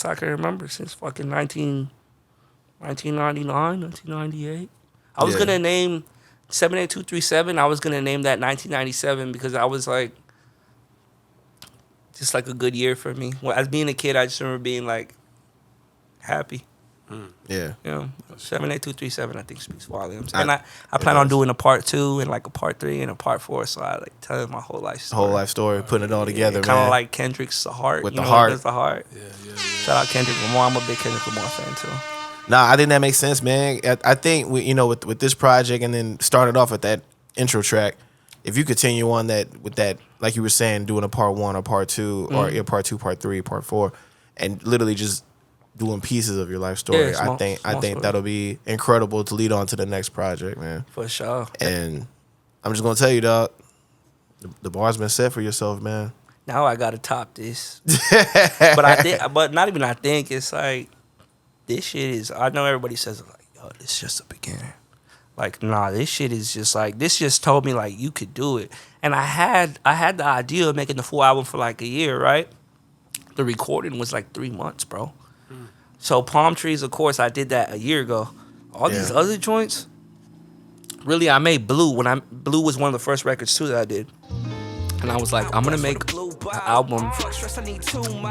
I can remember, since fucking 1999, 1998. I was gonna name 78237. I was gonna name that 1997 because I was like, just like a good year for me. Well, as being a kid, I just remember being like happy. Yeah. You know, 78237 I think speaks volumes. And I plan on doing a part 2 and like a part 3 and a part 4. So I like telling my whole life story. Whole life story, putting it all together, Kind man. of like Kendrick's The Heart. With you the know, heart. That's The Heart. Yeah. Shout out Kendrick Lamar. I'm a big Kendrick Lamar fan too. Nah, I think that makes sense, man. I think with this project and then started off with that intro track, if you continue on with that, like you were saying, doing a part 1 or part 2 or part 2, part 3, part 4, and literally just doing pieces of your life story, Yeah, I think that'll be incredible to lead on to the next project, man. For sure. And I'm just gonna tell you, dog, the bar's been set for yourself, man. Now I gotta top this. but not even I think, it's like, this shit is, I know everybody says like, yo, this is just a beginner. Like, nah, this shit is just like, this just told me like you could do it. And I had the idea of making the full album for like a year, right? The recording was like 3 months, bro. So Palm Trees, of course, I did that a year ago. All these other joints, really, I made Blue. Blue was one of the first records too that I did. And I was like, I'm gonna make an album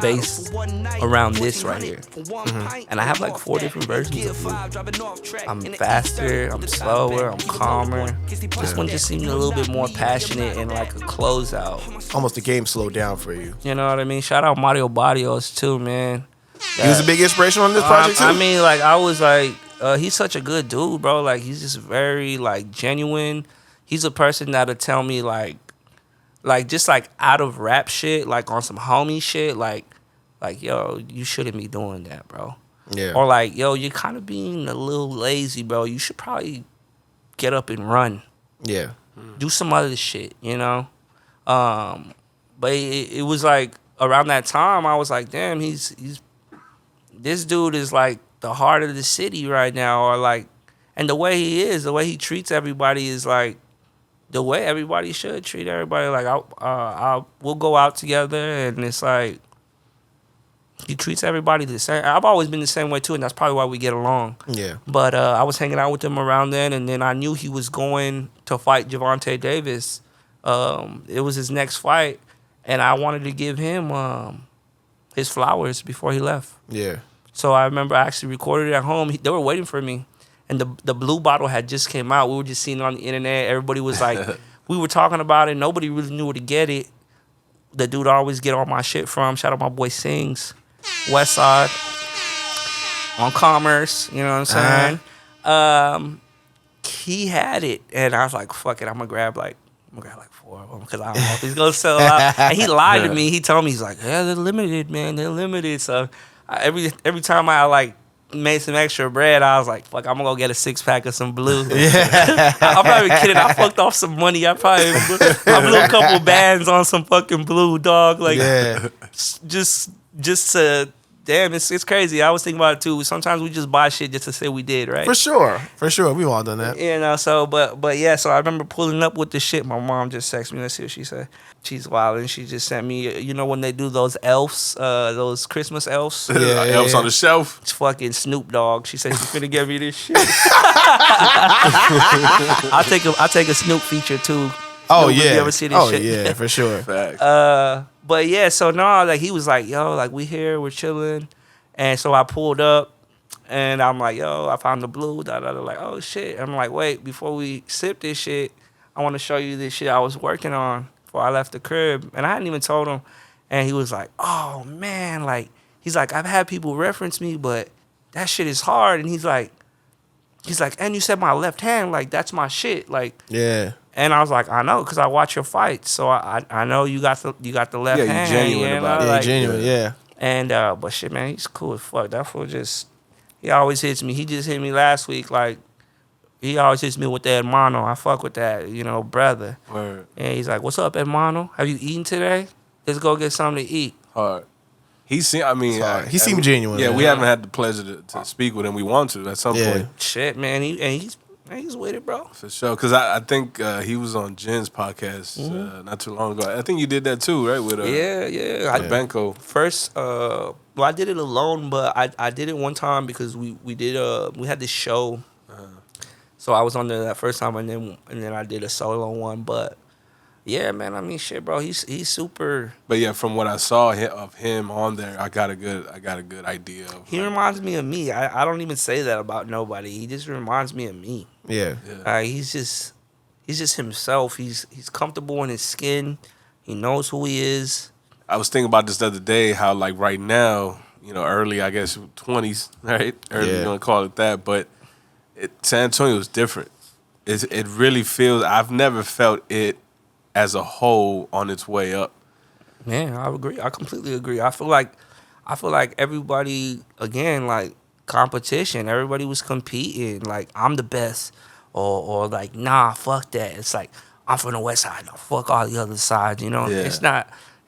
based around this right here. And I have like 4 different versions of Blue. I'm faster, I'm slower, I'm calmer. This one just seemed a little bit more passionate and like a closeout. Almost the game slowed down for you. You know what I mean? Shout out Mario Barrios too, man. He was a big inspiration on this project too. I mean, like, I was like, he's such a good dude, bro. Like, he's just very like genuine. He's a person that'll tell me like just like out of rap shit, like on some homie shit, like yo, you shouldn't be doing that, bro. Yeah. Or like, yo, you're kind of being a little lazy, bro. You should probably get up and run. Yeah. Do some other shit, you know. But it was like around that time, I was like, damn, he's this dude is like the heart of the city right now, or like, and the way he is, the way he treats everybody is like the way everybody should treat everybody. Like we'll go out together, and it's like he treats everybody the same. I've always been the same way too, and that's probably why we get along. Yeah. But I was hanging out with him around then, and then I knew he was going to fight Javante Davis. It was his next fight, and I wanted to give him his flowers before he left. Yeah. So I remember I actually recorded it at home. They were waiting for me. And the Blue bottle had just came out. We were just seeing it on the internet. Everybody was like, we were talking about it. Nobody really knew where to get it. The dude I always get all my shit from. Shout out my boy Sings. Westside. On Commerce. You know what I'm saying? He had it. And I was like, fuck it. I'm going to grab like 4 of them because I don't know if he's going to sell out. And he lied to me. He told me, he's like, yeah, they're limited, man. They're limited. So every time I like made some extra bread, I was like, fuck, I'm gonna go get a 6-pack of some Blue. Yeah. I'm probably kidding. I fucked off some money. I blew a couple bands on some fucking Blue, dog. Like, just to, damn, it's crazy. I was thinking about it too. Sometimes we just buy shit just to say we did, right? For sure. We've all done that. You know, so, but yeah, so I remember pulling up with the shit. My mom just texted me. Let's see what she said. She's wild, and she just sent me, you know, when they do those elves, those Christmas elves? Elves on the shelf? It's fucking Snoop Dogg. She said she's finna give me this shit. I'll take a Snoop feature too. Oh, Snoop, yeah. You ever see this shit? Yeah, for sure. Facts. But yeah, so no, like he was like, yo, like we here, we're chilling. And so I pulled up, And I'm like, yo, I found the blue. Da, da, da. Like, oh, shit. I'm like, wait, before we sip this shit, I want to show you this shit I was working on before I left the crib. And I hadn't even told him. And he was like, oh, man. Like, he's like, I've had people reference me, but that shit is hard. And he's like, and you said my left hand, like, that's my shit. Like, Yeah. and I was like, I know, because I watch your fights. So I know you got the left hand. Yeah, you genuine you about know? it. Yeah, Like, genuine. Yeah. And but shit, man, he's cool as fuck. That fool just, he always hits me. He just hit me last week. Like, he always hits me with that hermano. I fuck with that, you know, brother. Word. And he's like, what's up, hermano? Have you eaten today? Let's go get something to eat. Hard. He seemed genuine. Yeah, man. we haven't had the pleasure to speak with him. We want to at some point. Shit, man. He's with it, bro. For sure. Because I think he was on Jen's podcast not too long ago. I think you did that too, right? With Yeah. Benko. First, well, I did it alone, but I did it one time because we had this show. So I was on there that first time, and then I did a solo one. But yeah, man, I mean, shit, bro, he's super. But yeah, from what I saw of him on there, I got a good idea of. He reminds me of me. I don't even say that about nobody. He just reminds me of me. Yeah. He's just himself. He's comfortable in his skin. He knows who he is. I was thinking about this the other day, how like right now, you know, early, I guess 20s, right? Early, Yeah. you're gonna call it that, but San Antonio is different. It really feels. I've never felt it as a whole on its way up. Yeah, I agree. I completely agree. I feel like everybody, again, like competition. Everybody was competing. Like, I'm the best, or like, nah, fuck that. It's like, I'm from the West Side. No, fuck all the other sides. You know, Yeah.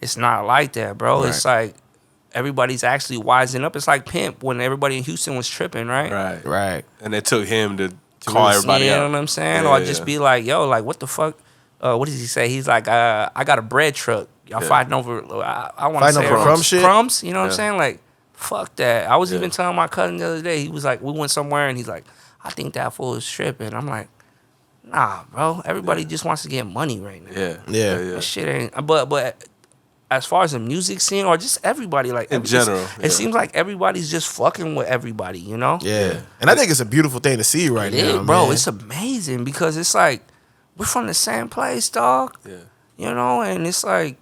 It's not like that, bro. Right. It's like everybody's actually wising up. It's like Pimp when everybody in Houston was tripping, right? Right. And it took him to call everybody You out. know what I'm saying? Yeah, Or just be like, yo, like, what the fuck? What does he say? He's like, I got a bread truck. Y'all fighting over, I want to say Fighting over crumb shit? Crumbs, you know what I'm Yeah. saying? Like, fuck that. I was even telling my cousin the other day, he was like, we went somewhere and he's like, I think that fool is tripping. I'm like, nah, bro. Everybody just wants to get money right now. Yeah. That shit ain't, but as far as the music scene or just everybody, like, In general, it seems like everybody's just fucking with everybody, you know? Yeah. And I think it's a beautiful thing to see right It is, now, bro. man. It's amazing because it's like, we're from the same place, dog. Yeah. You know, and it's like,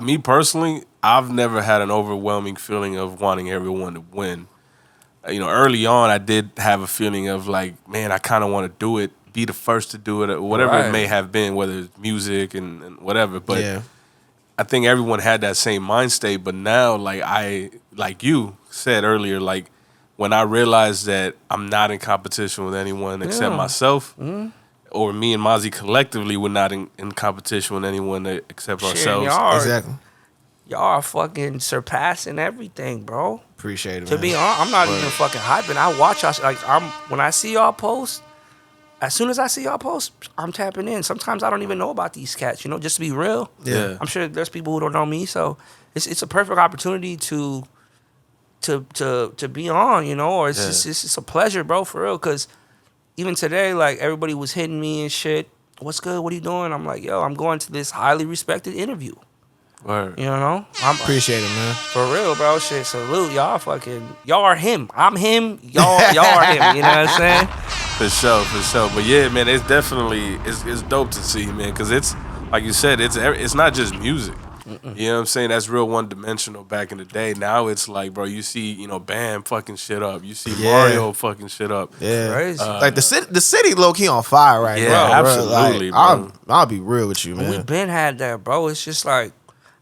Me personally, I've never had an overwhelming feeling of wanting everyone to win. You know, early on, I did have a feeling of like, man, I kind of want to do it, be the first to do it, or whatever Right. it may have been, whether it's music and whatever. But yeah. I think everyone had that same mind state. But now, like you said earlier, like when I realized that I'm not in competition with anyone except myself, or me and Mazi collectively, we're not in competition with anyone except shit, ourselves. y'all are fucking surpassing everything, bro. Appreciate it, To man. be honest, I'm not even fucking hyping. I watch y'all, like, when I see y'all post, as soon as I see y'all post, I'm tapping in. Sometimes I don't even know about these cats, you know, just to be real. Yeah. I'm sure there's people who don't know me, so it's a perfect opportunity to be on, you know, or it's just a pleasure, bro, for real. Because even today, like, everybody was hitting me and shit. What's good? What are you doing? I'm like, yo, I'm going to this highly respected interview. Word. You know, Appreciate it, man. for real, bro. Shit, salute y'all. Y'all are him. I'm him. Y'all are him. You know what I'm saying? For sure. But yeah, man, it's definitely it's dope to see, man, because it's like you said, it's not just music. You know what I'm saying? That's real one dimensional back in the day. Now it's like, bro, you see, you know, Bam fucking shit up. You see Mario fucking shit up. Yeah. Crazy. Like the city low key on fire right Yeah, now. bro. absolutely, Like, bro. I'll be real with you, man. We've been had that, bro. It's just like,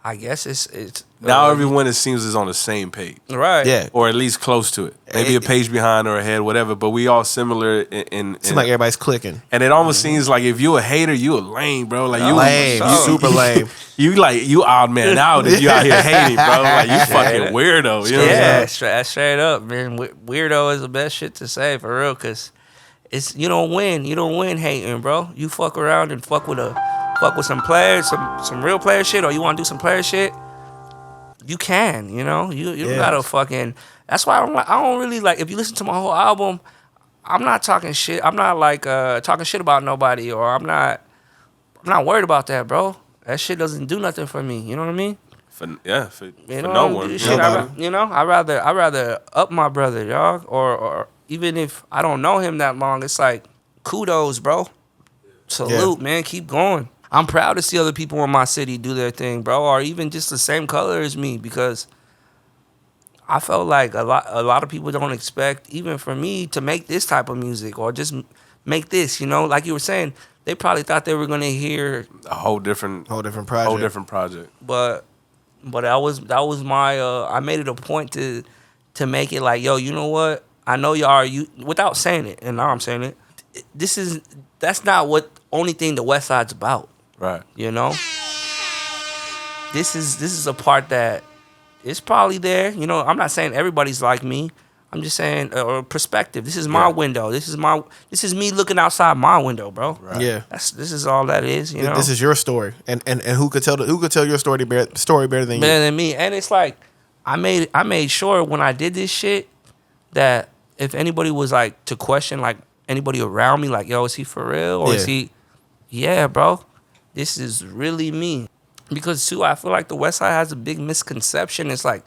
I guess it's Now everyone, it seems, is on the same page. right. Yeah. Or at least close to it. Maybe a page behind or ahead, whatever. But we all similar in Seems like everybody's clicking. and it almost seems like if you a hater, you a lame, bro. Like you Lame. you- Super lame. you odd man out if you out here hating, bro. Like you fucking weirdo. You know what I'm Yeah, saying? straight up, man. Weirdo is the best shit to say for real, cause it's you don't win hating, bro. You fuck around and fuck with some players, some real player shit, or you want to do some player shit. You can, you know, you don't gotta fucking. That's why I don't really like. If you listen to my whole album, I'm not talking shit. I'm not like talking shit about nobody, or I'm not worried about that, bro. That shit doesn't do nothing for me. You know what I mean? For You know, no one. shit, Nobody. I rather up my brother, dog, or even if I don't know him that long, it's like kudos, bro. Salute, man. Keep going. I'm proud to see other people in my city do their thing, bro, or even just the same color as me, because I felt like a lot of people don't expect even for me to make this type of music or just make this. You know, like you were saying, they probably thought they were gonna hear A whole different project. but that was my I made it a point to make it like, yo, you know what? I know you without saying it, and now I'm saying it. That's not what only thing the West Side's about. Right. You know? This is a part that is probably there. You know, I'm not saying everybody's like me. I'm just saying or perspective. This is my window. This is me looking outside my window, bro. Right. Yeah. This is all that is, you know. This is your story. And who could tell your story better than you? Better than me. And it's like I made sure when I did this shit that if anybody was like to question like anybody around me, like, yo, is he for real? Or is he bro. This is really me. Because too, I feel like the West Side has a big misconception. It's like,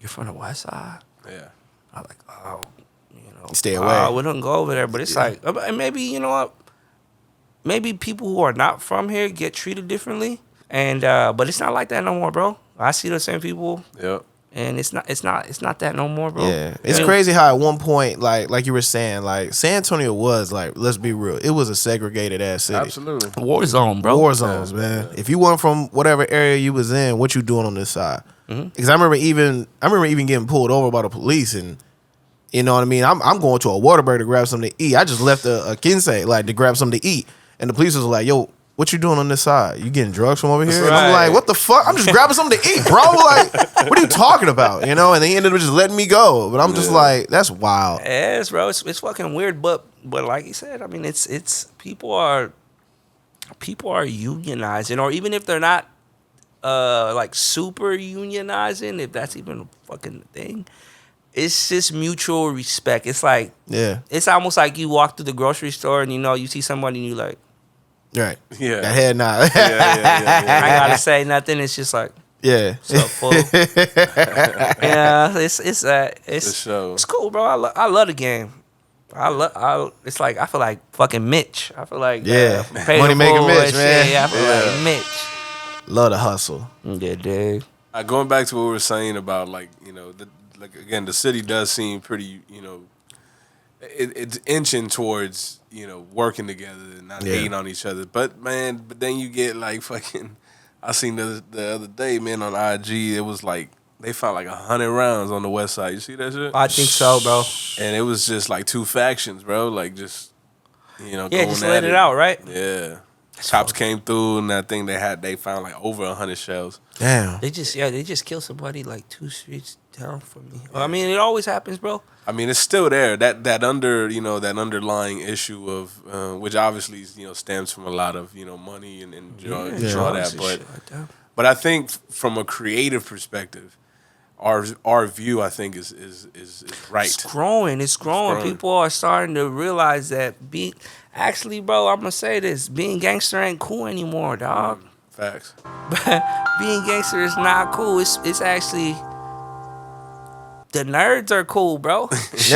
you're from the West Side? Yeah. I'm like, oh, you know. Stay away. We don't go over there. But it's like, and maybe, you know what? Maybe people who are not from here get treated differently. And but it's not like that no more, bro. I see the same people. Yep. And it's not that no more, bro. Yeah. It's crazy how at one point, like you were saying, like San Antonio was like, let's be real, it was a segregated ass city. Absolutely. War zone, bro. War zones, man. If you weren't from whatever area you was in, what you doing on this side? Because I remember even getting pulled over by the police, and you know what I mean. I'm going to a Whataburger to grab something to eat. I just left a Kinsey like to grab something to eat, and the police was like, "Yo, what you doing on this side? You getting drugs from over here?" And I'm like, "What the fuck? I'm just grabbing something to eat, bro. Like, what are you talking about? You know?" And they ended up just letting me go. But I'm just like, that's wild. Yes, bro. It's fucking weird, but like you said, I mean, it's people are unionizing, or even if they're not like super unionizing, if that's even a fucking thing, it's just mutual respect. It's like, it's almost like you walk through the grocery store and you know you see somebody and you like, right, yeah, that head nod. I ain't gotta say nothing. It's just like, what's up, fool? Yeah, it's cool, bro. I love the game. It's like I feel like fucking Mitch. I feel like money making Mitch, man. Yeah, I feel like Mitch. Love the hustle. Yeah, dude. Going back to what we were saying about like, you know, again, the city does seem pretty, you know, it's inching towards, you know, working together and not hating on each other. But man, then you get like fucking. I seen the other day, man, on IG. It was like they found like 100 rounds on the West Side. You see that shit? I think so, bro. And it was just like two factions, bro. Like just, you know, yeah, just let it out, right? Yeah. Cops came through, and I think they found like over 100 shells. Damn. They just killed somebody like 2 streets down from me. I mean, it always happens, bro. I mean, it's still there. That underlying issue of which obviously, you know, stems from a lot of, you know, money and drugs and all that. But I think from a creative perspective, our view, I think, is right. It's growing. People are starting to realize that actually, bro, I'm gonna say this: being gangster ain't cool anymore, dog. Facts. Being gangster is not cool. It's actually the nerds are cool, bro. It's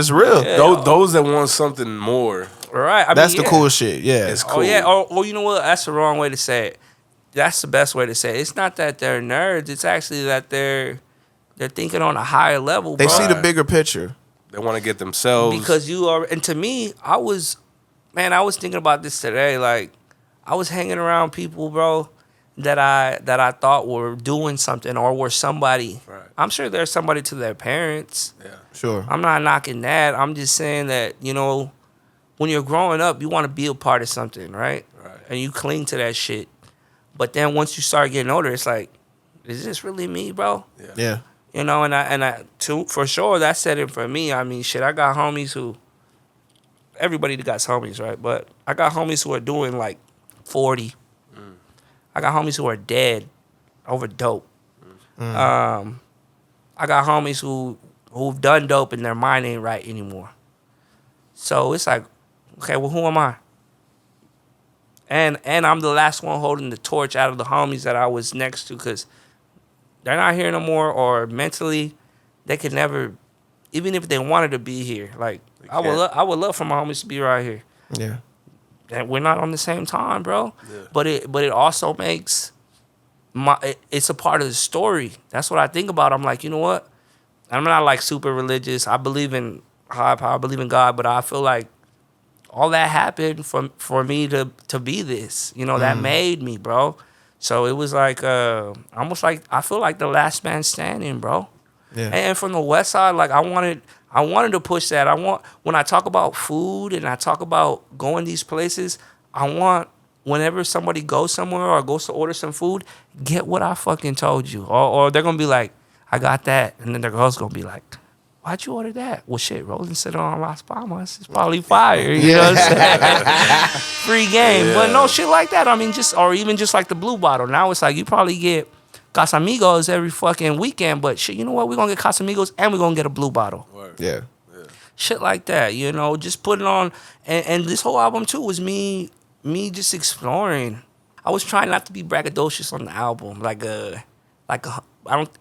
real. Yeah. Those that want something more, right? That's the cool shit. Yeah, it's cool. Oh yeah. Or you know what? That's the wrong way to say it. That's the best way to say it. It's not that they're nerds. It's actually that they're thinking on a higher level, bro. They see the bigger picture. They want to get themselves. Because you are, and to me, I was thinking about this today. Like, I was hanging around people, bro, that I thought were doing something or were somebody. Right. I'm sure they're somebody to their parents. Yeah. Sure. I'm not knocking that. I'm just saying that, you know, when you're growing up, you want to be a part of something, right? Right. And you cling to that shit. But then once you start getting older, it's like, is this really me, bro? Yeah. You know, and I for sure that set it for me. I mean, shit, I got homies who, everybody got homies, right? But I got homies who are doing like 40. I got homies who are dead over dope. I got homies who've done dope and their mind ain't right anymore. So it's like, okay, well, who am I? And I'm the last one holding the torch out of the homies that I was next to, because they're not here no more, or mentally they could never, even if they wanted to be here. Like I would love for my homies to be right here. Yeah. And we're not on the same time, bro. Yeah. But it also makes it's a part of the story. That's what I think about. I'm like, you know what? I'm not like super religious. I believe in high power, I believe in God, but I feel like all that happened for me to be this. You know, that made me, bro. So it was like almost like I feel like the last man standing, bro. Yeah. And from the West Side, like I wanted to push that. When I talk about food and I talk about going these places, I want whenever somebody goes somewhere or goes to order some food, get what I fucking told you. Or they're gonna be like, I got that, and then the girl's gonna be like, why'd you order that? Well, shit, Roland said it on Las Palmas. It's probably fire. You know what I'm saying? Free game. Yeah. But no shit like that. I mean, or even just like the Blue Bottle. Now it's like you probably get Casamigos every fucking weekend, but shit, you know what? We're going to get Casamigos and we're going to get a Blue Bottle. Yeah. Shit like that, you know? Just put it on. And this whole album, too, was me just exploring. I was trying not to be braggadocious on the album.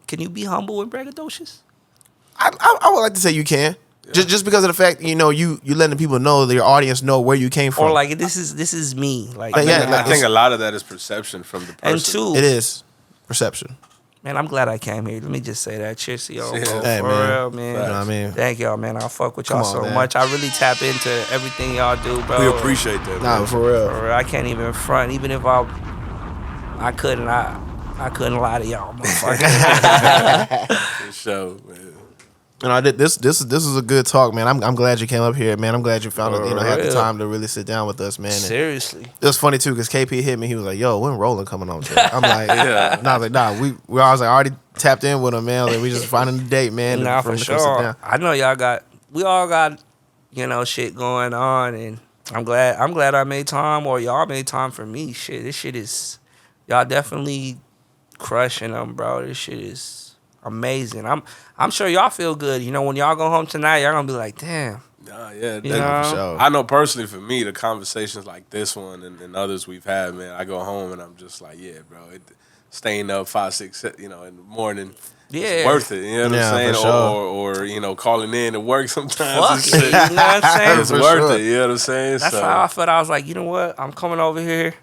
Can you be humble and braggadocious? I would like to say you can. Yeah. Just because of the fact, you know, you letting people know, that your audience know where you came from. Or like this is me. Like I think a lot of that is perception from the person. And two, it is perception. Man, I'm glad I came here. Let me just say that. Cheers to y'all. Hey, for man. real, man. You know what I mean? Thank y'all, man. I fuck with y'all so much. I really tap into everything y'all do, bro. We appreciate that. Nah, for real. I can't even front. Even if I couldn't lie to y'all, motherfucker. For sure, man. You know, this is a good talk, man. I'm glad you came up here, man. I'm glad you found had the time to really sit down with us, man. And seriously, it was funny too because KP hit me. He was like, "Yo, when Roland coming on?" Today? I'm like, "Yeah." And I was like, "Nah, we already tapped in with him, man. Like, we just finding the date, man." Nah, for sure. I know we all got, you know, shit going on, and I'm glad I made time, or y'all made time for me. Shit, this shit is, y'all definitely crushing them, bro. This shit is amazing. I'm sure y'all feel good. You know, when y'all go home tonight, y'all gonna be like, damn. Nah, yeah, you know? For sure. I know personally for me, the conversations like this one and others we've had, man, I go home and I'm just like, yeah, bro, staying up 5, 6, you know, in the morning, it's worth it. You know what I'm saying? For sure. Or you know, calling in to work sometimes. Fuck it, you know what I'm saying? It's worth it. You know what I'm saying? That's how I felt. I was like, you know what? I'm coming over here.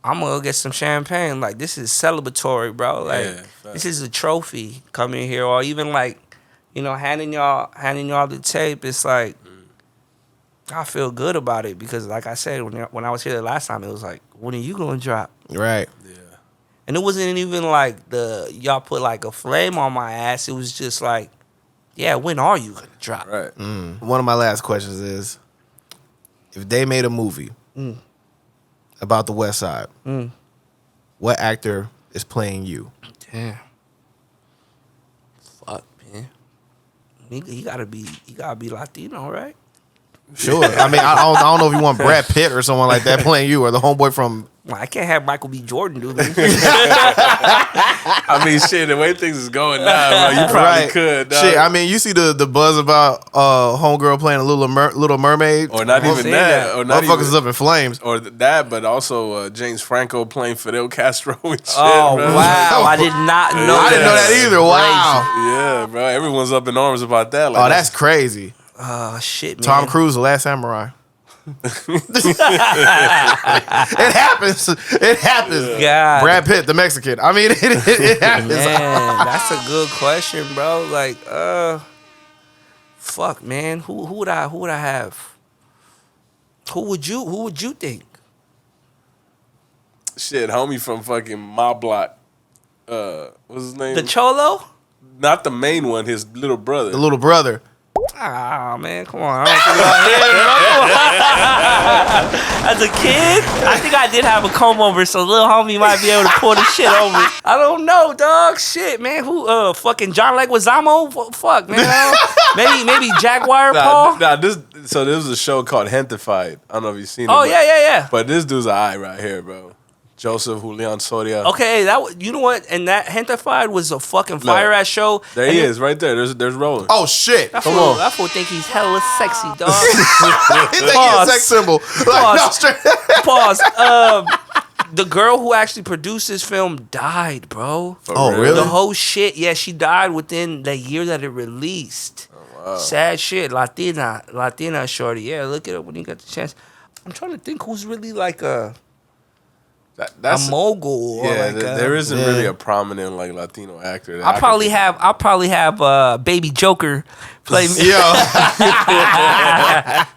I'm gonna go get some champagne. Like, this is celebratory, bro. Like, this is a trophy coming here, or even like, you know, handing y'all the tape. It's like, I feel good about it because, like I said, when I was here the last time, it was like, when are you gonna drop? Right. Yeah. And it wasn't even like y'all put like a flame on my ass. It was just like, yeah, when are you gonna drop? Right. One of my last questions is, if they made a movie about the West Side, what actor is playing you? Damn. Fuck, man. He gotta be Latino, right? Sure. I mean, I don't know if you want Brad Pitt or someone like that playing you, or the homeboy from. Well, I can't have Michael B. Jordan do me. I mean, shit, the way things is going now, bro, you probably could. Dog. Shit, I mean, you see the buzz about homegirl playing a Little Mermaid, or not even that, or not motherfuckers up in flames, or that, but also James Franco playing Fidel Castro and shit. Oh, bro. wow, I did not know. I didn't know that either. Wow. Yeah, bro, everyone's up in arms about that. Like, that's crazy. Oh shit, man. Tom Cruise, The Last Samurai. It happens. It happens. God. Brad Pitt, the Mexican. I mean, it happens. Man, that's a good question, bro. Like, fuck, man. Who would I have? Who would you think? Shit, homie from fucking my block. What's his name? The Cholo? Not the main one. His little brother. The little brother. Ah, man, come on. I don't think As a kid, I think I did have a comb over, so little homie might be able to pull the shit over. I don't know, dog. Shit, man. Who? Fucking John Leguizamo? Fuck, man. Maybe Jaguar Paul. This was a show called Hentified. I don't know if you've seen it. Oh, yeah. But this dude's an eye right here, bro. Joseph Julian Soria. Okay, you know what? And that Gentrified was a fucking fire ass show. There he is, right there. There's Roland. Oh shit! That Come fool, on. that fool think he's hella sexy, dog. He think he a sex symbol. Like, no, straight. Pause. The girl who actually produced this film died, bro. Oh, really? The whole shit. Yeah, she died within the year that it released. Oh, wow. Sad shit. Latina shorty. Yeah, look it up when you get the chance. I'm trying to think who's really like a mogul. Or yeah, like there isn't really a prominent like Latino actor. I'll probably have Baby Joker play me. Yo.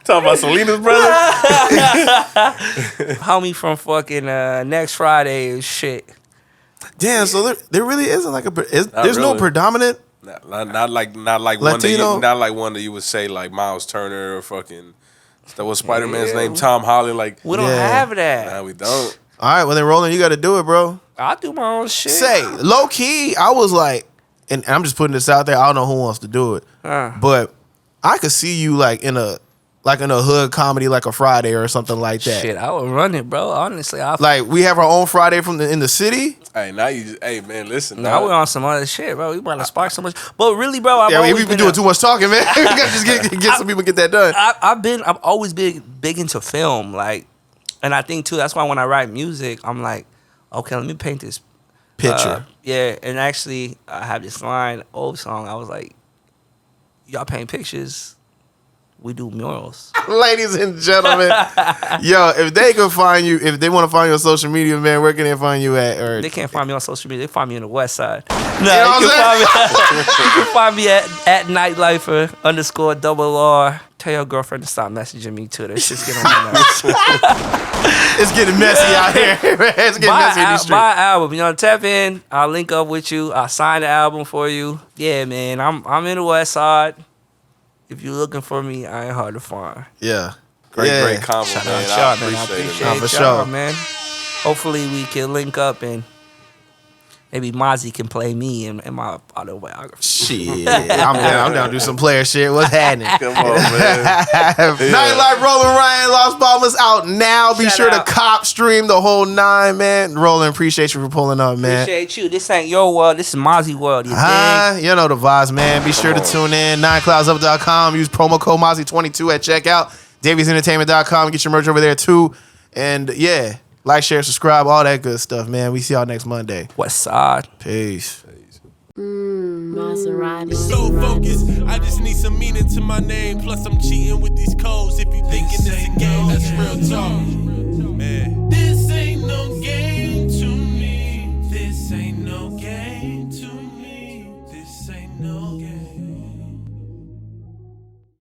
Talking about Selena's brother? Homie from fucking Next Friday and shit. Damn, so there really isn't like there's really. no predominant Not like Latino? one that you would say like Miles Turner or fucking that was Spider-Man's name, Tom Holland. Like We don't have that. Nah, we don't. All right, well then, Roland, you got to do it, bro. I'll do my own shit. Say, low key, I was like, and I'm just putting this out there. I don't know who wants to do it, but I could see you like in a hood comedy, like a Friday or something like that. Shit, I would run it, bro. Honestly, like we have our own Friday in the city. Hey, now hey man, listen. Now we're on some other shit, bro. We about to spark so much, but really, bro, We've been doing too much talking, man. We gotta just get some people get that done. I've always been big into film, like, and I think too that's why when I write music, I'm like, okay, let me paint this picture. Yeah, and actually, I have this line, old song. I was like, y'all paint pictures. We do murals. Ladies and gentlemen, yo, if they can find you, if they want to find you on social media, man, where can they find you at? Or they can't find me on social media. They find me on the West Side. No, you can find me at @nightlifer_RR. Tell your girlfriend to stop messaging me too. That shit's getting on my nerves. It's getting messy out here. It's getting messy in the street. Buy an album, you know, tap in. I'll link up with you. I'll sign the album for you. Yeah, man, I'm in the West Side. If you're looking for me, I ain't hard to find. Yeah. Great comment, Shout man. out, I appreciate it. for y'all, sure. man. Hopefully we can link up and maybe Mazi can play me in my autobiography. Shit. I'm down to do some player shit. What's happening? Come on, man. Nightlife, Roland Ryan, Las Palmas out now. Be Shout sure out. to cop stream the whole 9, man. Roland, appreciate you for pulling up, man. Appreciate you. This ain't your world. This is Mazi world. You dig? You know the vibes, man. Be sure to tune in. 9cloudsup.com. Use promo code Mazi22 at checkout. DaviesEntertainment.com. Get your merch over there too. And yeah, like, share, subscribe, all that good stuff, man. We see y'all next Monday. West Side. Peace. Maserati. So focused, I just need some meaning to my name. Plus, I'm cheating with these codes. If you thinking it's a game, that's real talk. Man, this ain't no game to me. This ain't no game to me. This ain't no game.